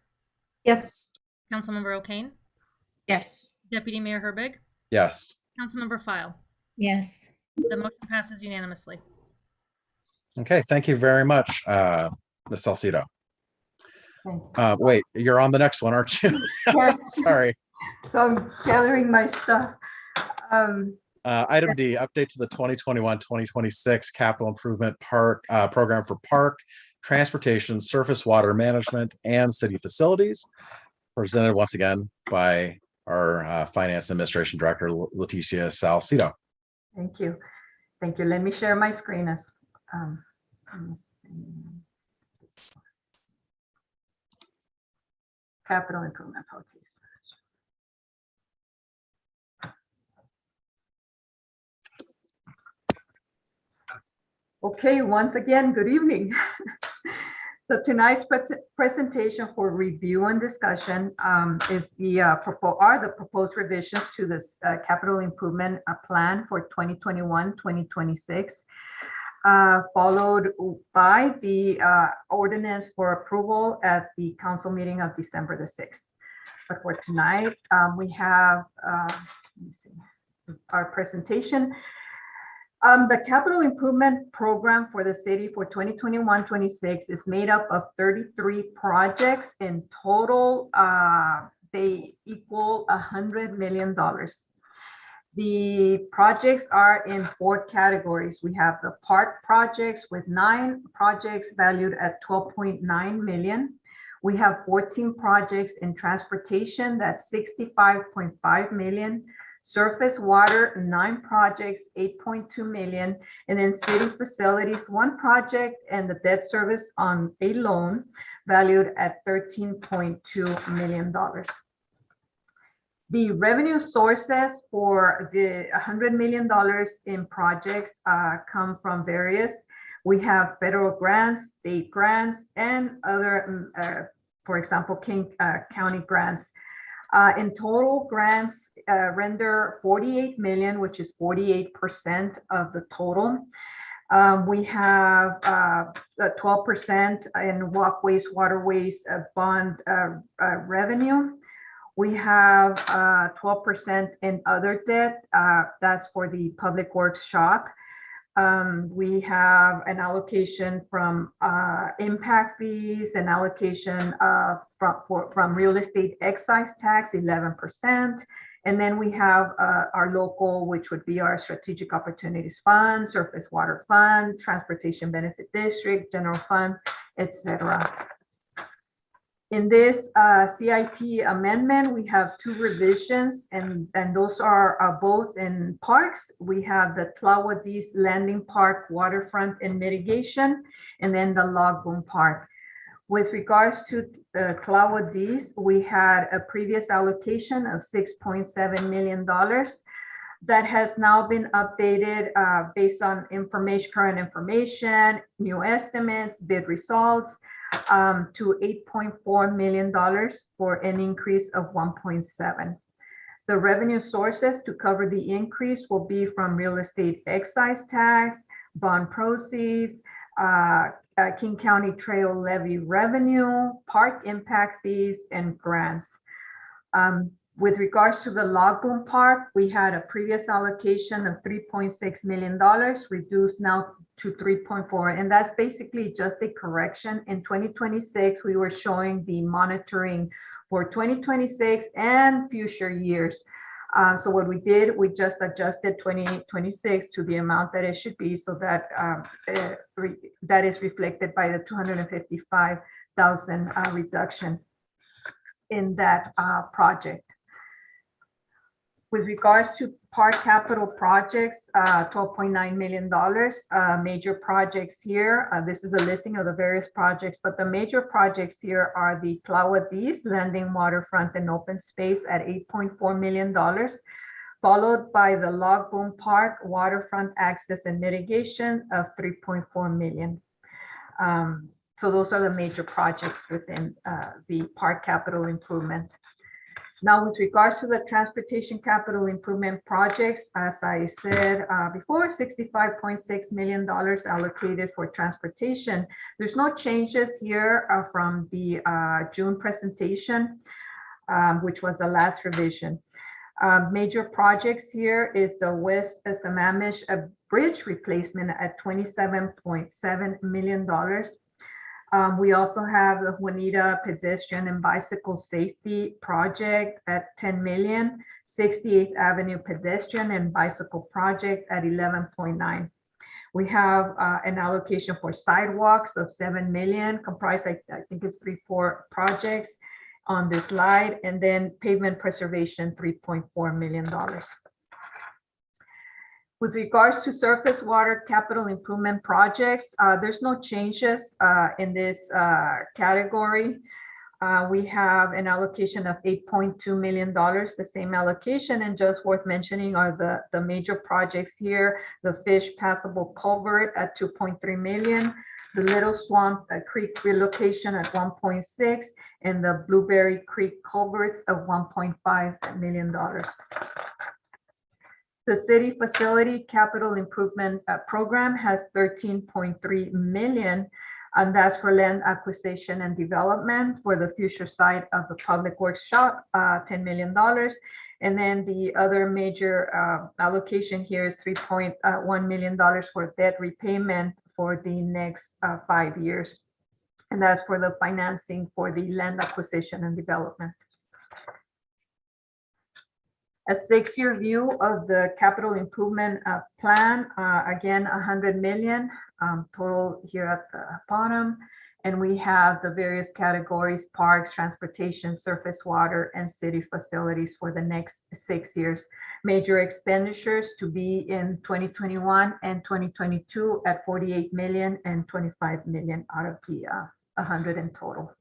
Yes. Councilmember O'Kane, Yes. Deputy Mayor Herbig, Yes. Councilmember File. Yes. The motion passes unanimously. Okay, thank you very much, Ms. Salcido. Thank Wait, you're on the next one, aren't you? Yeah. Sorry. So I'm gathering my stuff. Item D, update to the 2021-2026 capital improvement park program for park, transportation, surface water management, and city facilities. Presented once again by our Finance Administration Director, Leticia Salcido. Thank you. Thank you. Let me share my screen as let me see. Capital improvement policies. Okay, once again, good evening. So tonight's presentation for review and discussion is the proposed revisions to this capital improvement plan for 2021-2026, followed by the ordinance for approval at the council meeting of December the 6th. But for tonight, we have let me see, our presentation. The capital improvement program for the city for 2021-26 is made up of 33 projects. In total, they equal $100 million. The projects are in 4 categories. We have the park projects with 9 projects valued at $12.9 million. We have 14 projects in transportation, that's $65.5 million. Surface water, 9 projects, $8.2 million. And then city facilities, 1 project, and the debt service on a loan valued at $13.2 million. The revenue sources for the $100 million in projects come from various. We have federal grants, state grants, and other for example, King County grants. In total, grants render 48 million, which is 48% of the total. We have 12% in walkways, waterways, bond revenue. We have 12% in other debt. That's for the Public Works shop. We have an allocation from impact fees, an allocation from real estate excise tax, 11%. And then we have our local, which would be our Strategic Opportunities Fund, Surface Water Fund, Transportation Benefit District, General Fund, etc. In this CIP amendment, we have two revisions, and those are both in parks. We have the Tlahuat's Landing Park Waterfront and Mitigation, and then the Log Boom Park. With regards to Tlahuat's, we had a previous allocation of $6.7 million that has now been updated based on current information, new estimates, bid results, to $8.4 million for an increase of 1.7. The revenue sources to cover the increase will be from real estate excise tax, bond proceeds, King County Trail Levy revenue, park impact fees, and grants. With regards to the Log Boom Park, we had a previous allocation of $3.6 million, reduced now to 3.4, and that's basically just a correction. In 2026, we were showing the monitoring for 2026 and future years. So what we did, we just adjusted 2026 to the amount that it should be, so that that is reflected by the 255,000 reduction in that project. With regards to park capital projects, $12.9 million, major projects here. This is a listing of the various projects, but the major projects here are the Tlahuat's Landing Waterfront and Open Space at $8.4 million, followed by the Log Boom Park Waterfront Access and Mitigation of $3.4 million. So those are the major projects within the park capital improvement. Now, with regards to the transportation capital improvement projects, as I said before, $65.6 million allocated for transportation. There's no changes here from the June presentation, which was the last revision. Major projects here is the West Sammamish Bridge replacement at $27.7 million. We also have the Juanita Pedestrian and Bicycle Safety Project at $10 million, 68th Avenue Pedestrian and Bicycle Project at $11.9. We have an allocation for sidewalks of $7 million, comprised, I think it's 3-4 projects on this slide, and then pavement preservation, $3.4 million. With regards to surface water capital improvement projects, there's no changes in this category. We have an allocation of $8.2 million, the same allocation, and just worth mentioning are the major projects here, the Fish Passable Culvert at $2.3 million, the Little Swamp Creek relocation at 1.6, and the Blueberry Creek culverts of $1.5 million. The city facility capital improvement program has $13.3 million, and that's for land acquisition and development for the future site of the Public Works shop, $10 million. And then the other major allocation here is $3.1 million for debt repayment for the next 5 years. And that's for the financing for the land acquisition and development. A 6-year view of the capital improvement plan, again, $100 million total here at the bottom. And we have the various categories: parks, transportation, surface water, and city facilities for the next 6 years. Major expenditures to be in 2021 and 2022 at $48 million and $25 million out of the 100 in total.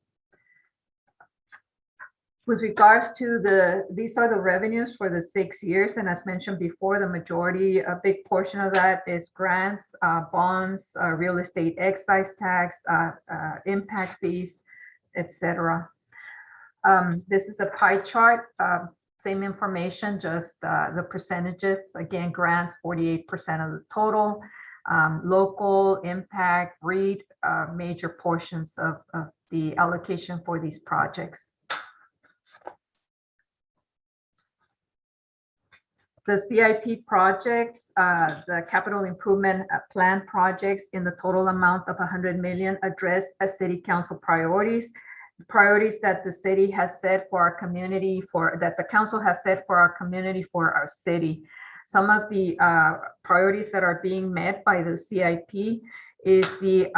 With regards to these are the revenues for the 6 years. And as mentioned before, the majority, a big portion of that is grants, bonds, real estate excise tax, impact fees, etc. This is a pie chart, same information, just the percentages. Again, grants, 48% of the total. Local impact, REIT, major portions of the allocation for these projects. The CIP projects, the capital improvement plan projects in the total amount of 100 million address as city council priorities. Priorities that the city has set for our community, that the council has set for our community, for our city. Some of the priorities that are being met by the CIP is the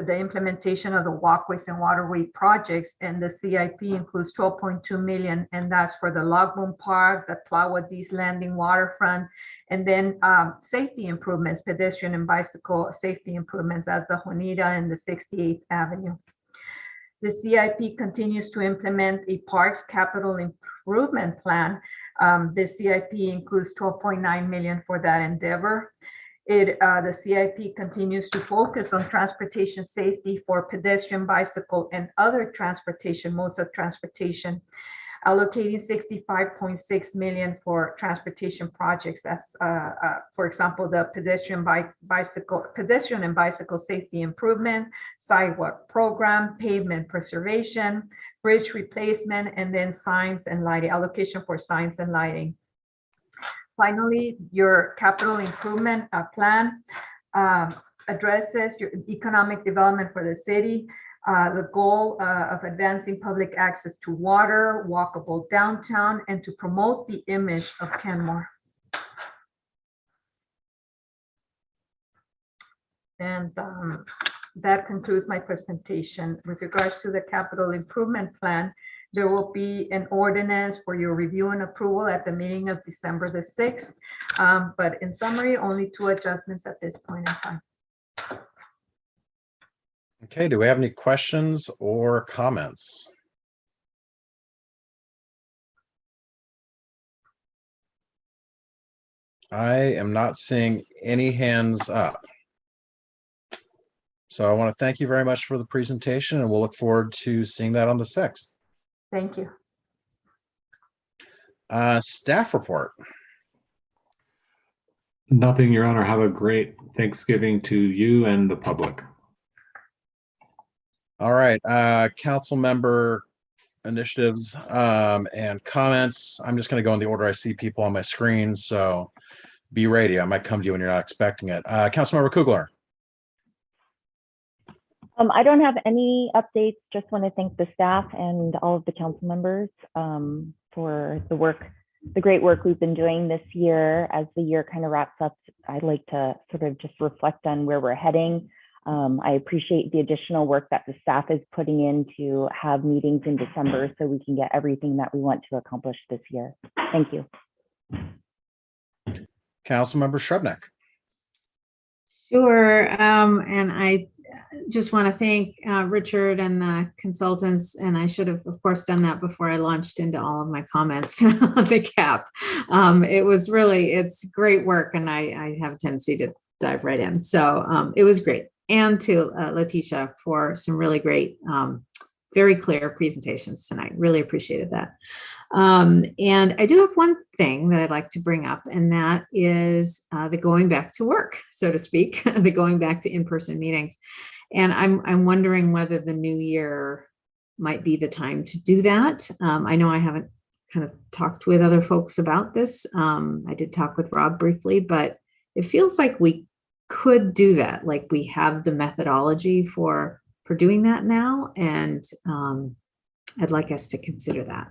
implementation of the walkways and waterway projects, and the CIP includes 12.2 million, and that's for the Logboom Park, the Tlawadis Landing waterfront, and then safety improvements, pedestrian and bicycle safety improvements, as the Juanita and the 68th Avenue. The CIP continues to implement a parks capital improvement plan. The CIP includes 12.9 million for that endeavor. The CIP continues to focus on transportation safety for pedestrian, bicycle, and other transportation modes of transportation, allocating 65.6 million for transportation projects, as for example, the pedestrian and bicycle safety improvement, sidewalk program, pavement preservation, bridge replacement, and then signs and lighting, allocation for signs and lighting. Finally, your capital improvement plan addresses your economic development for the city, the goal of advancing public access to water, walkable downtown, and to promote the image of Kenmore. And that concludes my presentation. With regards to the capital improvement plan, there will be an ordinance for your review and approval at the meeting of December the 6th. But in summary, only 2 adjustments at this point in time. Okay, do we have any questions or comments? I am not seeing any hands up. So I want to thank you very much for the presentation, and we'll look forward to seeing that on the 6th. Thank you. Staff report. Nothing, Your Honor. Have a great Thanksgiving to you and the public. All right, council member initiatives and comments. I'm just going to go in the order I see people on my screen, so be ready. I might come to you when you're not expecting it. Councilmember Kugler. I don't have any updates. Just want to thank the staff and all of the council members for the great work we've been doing this year. As the year kind of wraps up, I'd like to sort of just reflect on where we're heading. I appreciate the additional work that the staff is putting in to have meetings in December so we can get everything that we want to accomplish this year. Thank you. Councilmember Shrubnik. Sure, and I just want to thank Richard and the consultants, and I should have, of course, done that before I launched into all of my comments on the cap. It's great work, and I have a tendency to dive right in. So it was great. And to Leticia for some really great, very clear presentations tonight. Really appreciated that. And I do have one thing that I'd like to bring up, and that is the going back to work, so to speak, the going back to in-person meetings. And I'm wondering whether the new year might be the time to do that. I know I haven't kind of talked with other folks about this. I did talk with Rob briefly, but it feels like we could do that. Like we have the methodology for doing that now. And I'd like us to consider that.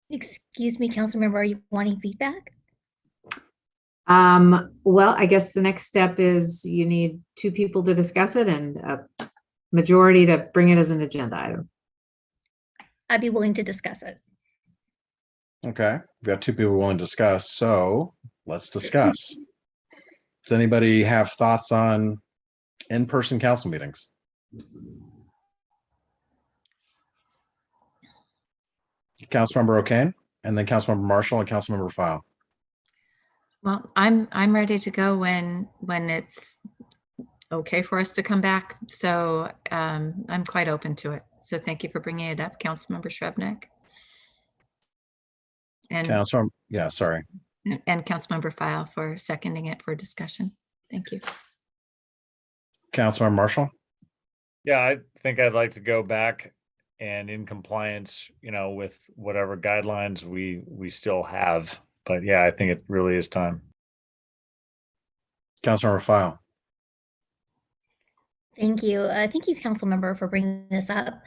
Excuse me, Councilmember, are you wanting feedback? Well, I guess the next step is you need 2 people to discuss it and a majority to bring it as an agenda item. I'd be willing to discuss it. Okay, we've got 2 people willing to discuss, so let's discuss. Does anybody have thoughts on in-person council meetings? Councilmember O'Kane, and then Councilmember Marshall and Councilmember File. Well, I'm ready to go when it's okay for us to come back. So I'm quite open to it. So thank you for bringing it up, Councilmember Shrubnik. And Councilmember, yeah, sorry. And Councilmember File for seconding it for discussion. Thank you. Councilmember Marshall? Yeah, I think I'd like to go back and in compliance, with whatever guidelines we still have. But yeah, I think it really is time. Councilmember File. Thank you. Thank you, council member, for bringing this up.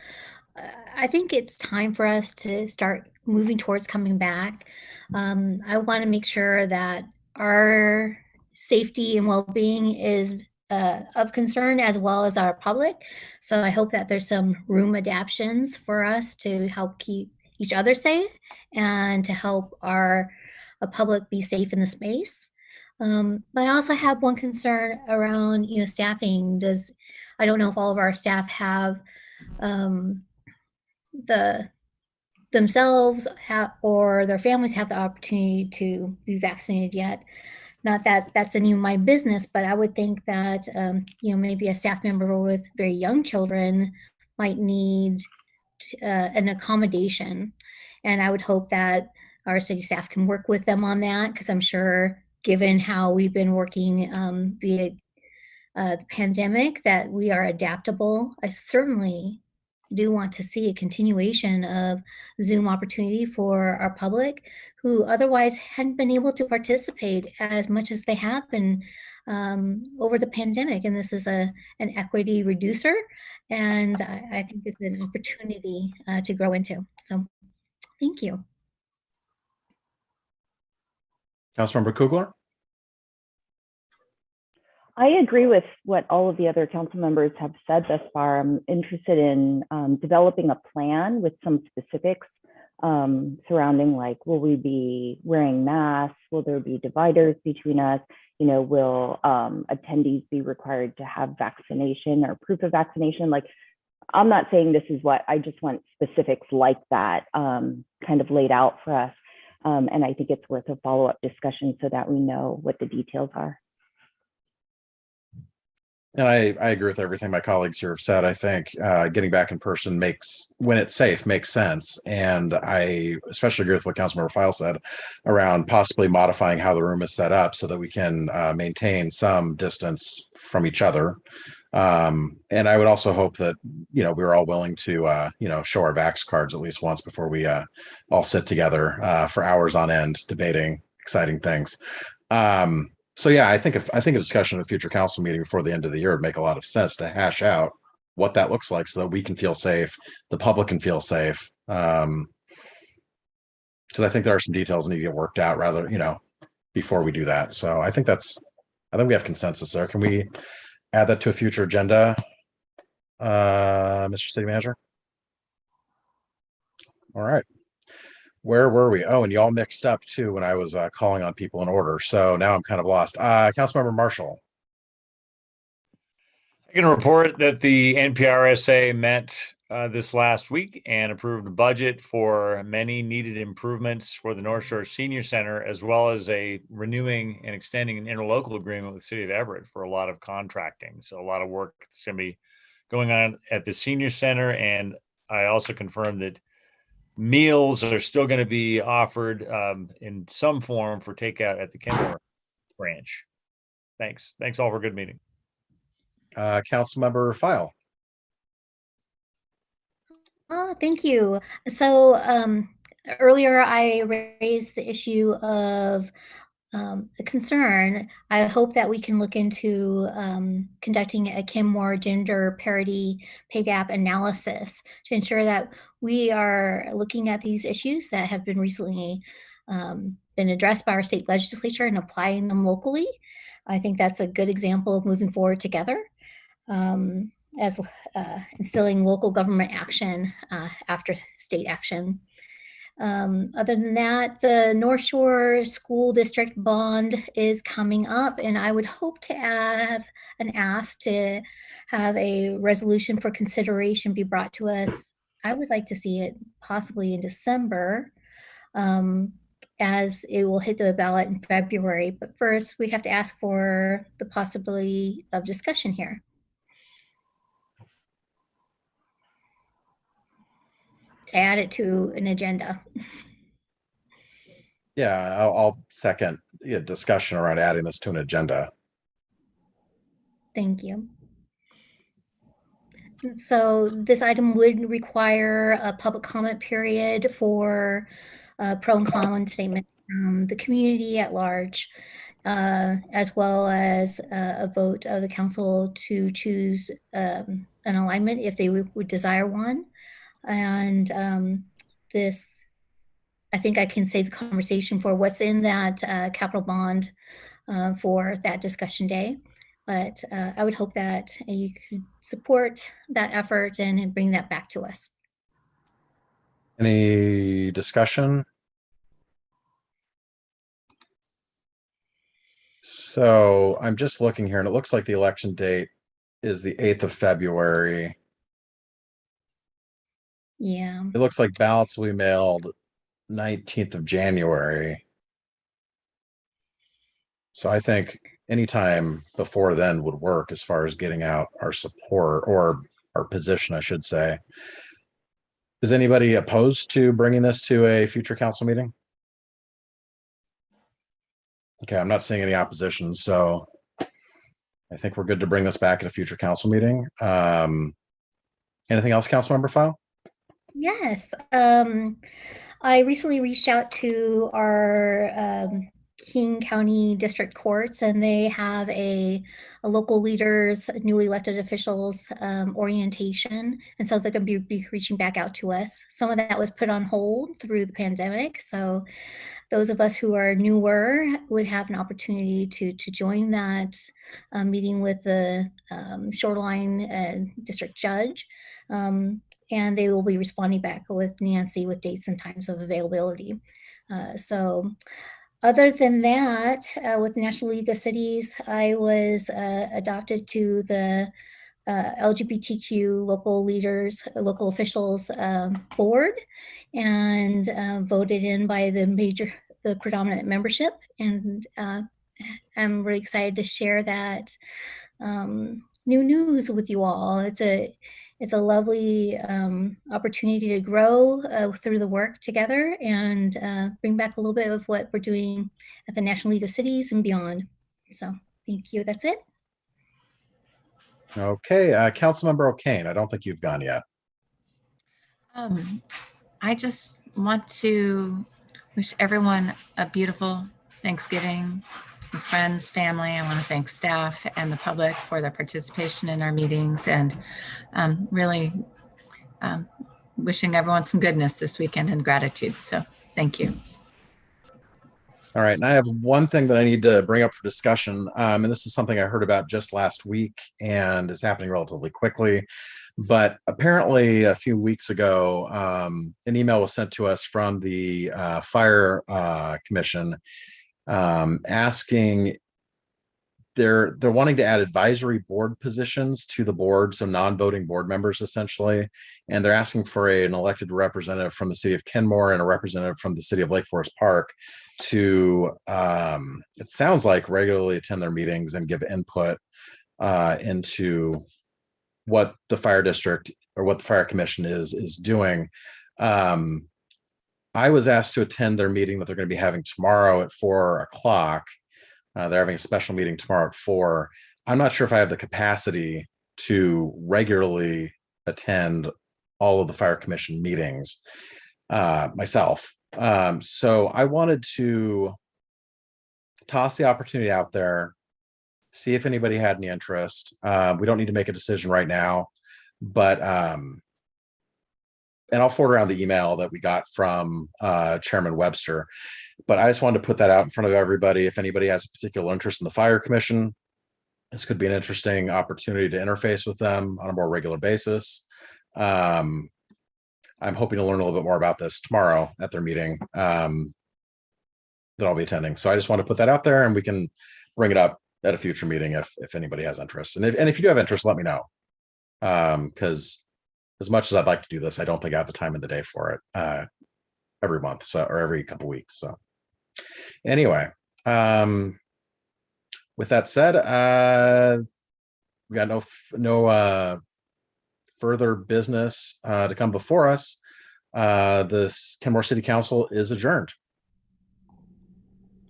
I think it's time for us to start moving towards coming back. I want to make sure that our safety and well-being is of concern, as well as our public. So I hope that there's some room adaptations for us to help keep each other safe and to help our public be safe in the space. But I also have one concern around, staffing. I don't know if all of our staff have themselves or their families have the opportunity to be vaccinated yet. Not that that's any of my business, but I would think that, maybe a staff member with very young children might need an accommodation. And I would hope that our city staff can work with them on that, because I'm sure, given how we've been working via the pandemic, that we are adaptable. I certainly do want to see a continuation of Zoom opportunity for our public who otherwise hadn't been able to participate as much as they have been over the pandemic. And this is an equity reducer, and I think it's an opportunity to grow into. So thank you. Councilmember Kugler? I agree with what all of the other council members have said thus far. I'm interested in developing a plan with some specifics surrounding, like, will we be wearing masks? Will there be dividers between us? Will attendees be required to have vaccination or proof of vaccination? Like, I'm not saying this is what, I just want specifics like that kind of laid out for us. And I think it's worth a follow-up discussion so that we know what the details are. And I agree with everything my colleagues here have said. I think getting back in person when it's safe, makes sense. And I especially agree with what Councilmember File said around possibly modifying how the room is set up so that we can maintain some distance from each other. And I would also hope that, we're all willing to, show our vax cards at least once before we all sit together for hours on end debating exciting things. So yeah, I think a discussion of a future council meeting before the end of the year would make a lot of sense to hash out what that looks like so that we can feel safe, the public can feel safe. Because I think there are some details that need to get worked out before we do that. So I think we have consensus there. Can we add that to a future agenda, Mr. City Manager? All right. Where were we? Oh, and y'all mixed up too when I was calling on people in order. So now I'm kind of lost. Councilmember Marshall. I can report that the NPRSA met this last week and approved a budget for many needed improvements for the North Shore Senior Center, as well as a renewing and extending an interlocal agreement with the City of Everett for a lot of contracting. So a lot of work that's going to be going on at the Senior Center. And I also confirmed that meals are still going to be offered in some form for takeout at the Kenmore branch. Thanks all for a good meeting. Councilmember File. Thank you. So earlier I raised the issue of a concern. I hope that we can look into conducting a Kenmore gender parity pay gap analysis to ensure that we are looking at these issues that have been recently been addressed by our state legislature and applying them locally. I think that's a good example of moving forward together as instilling local government action after state action. Other than that, the North Shore School District bond is coming up, and I would hope to have an ask to have a resolution for consideration be brought to us. I would like to see it possibly in December. as it will hit the ballot in February. But first, we have to ask for the possibility of discussion here. To add it to an agenda. Yeah, I'll second discussion around adding this to an agenda. Thank you. So this item would require a public comment period for pro and con statements from the community at large, as well as a vote of the council to choose an alignment if they would desire one. And this, I think I can save the conversation for what's in that capital bond for that discussion day. But I would hope that you could support that effort and bring that back to us. Any discussion? So I'm just looking here and it looks like the election date is the 8th of February. Yeah. It looks like ballots will be mailed 19th of January. So I think anytime before then would work as far as getting out our support or our position, I should say. Is anybody opposed to bringing this to a future council meeting? Okay, I'm not seeing any opposition, so I think we're good to bring this back at a future council meeting. Anything else, Councilmember File? Yes. I recently reached out to our King County District Courts, and they have a local leaders, newly elected officials orientation. And so they're going to be reaching back out to us. Some of that was put on hold through the pandemic. So those of us who are newer would have an opportunity to join that meeting with the Shoreline District Judge. And they will be responding back with Nancy with dates and times of availability. So other than that, with the National League of Cities, I was adopted to the LGBTQ local leaders, local officials board, and voted in by the predominant membership. And I'm really excited to share that new news with you all. It's a lovely opportunity to grow through the work together and bring back a little bit of what we're doing at the National League of Cities and beyond. So thank you. That's it. Okay, Councilmember O'Kane, I don't think you've gone yet. I just want to wish everyone a beautiful Thanksgiving with friends, family. I want to thank staff and the public for their participation in our meetings, and really wishing everyone some goodness this weekend and gratitude. So thank you. All right, and I have one thing that I need to bring up for discussion, and this is something I heard about just last week and is happening relatively quickly. But apparently a few weeks ago, an email was sent to us from the Fire Commission asking, they're wanting to add advisory board positions to the board, so non-voting board members essentially, and they're asking for an elected representative from the city of Kenmore and a representative from the city of Lake Forest Park to, it sounds like, regularly attend their meetings and give input into what the fire district or what the fire commission is doing. I was asked to attend their meeting that they're going to be having tomorrow at 4 o'clock. They're having a special meeting tomorrow at 4. I'm not sure if I have the capacity to regularly attend all of the fire commission meetings myself. So I wanted to toss the opportunity out there, see if anybody had any interest. We don't need to make a decision right now, but and I'll forward around the email that we got from Chairman Webster. But I just wanted to put that out in front of everybody. If anybody has a particular interest in the fire commission, this could be an interesting opportunity to interface with them on a more regular basis. I'm hoping to learn a little bit more about this tomorrow at their meeting that I'll be attending. So I just want to put that out there, and we can bring it up at a future meeting if anybody has interest. And if you do have interest, let me know. Because as much as I'd like to do this, I don't think I have the time in the day for it every month, or every couple weeks. So Anyway, with that said, we got no further business to come before us. This Kenmore City Council is adjourned.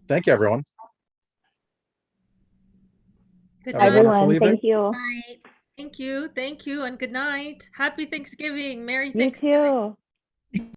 Thank you, everyone. Good Have a night. wonderful Everyone, evening. thank you. Bye. Thank you, and good night. Happy Thanksgiving. Merry You Thanksgiving. too.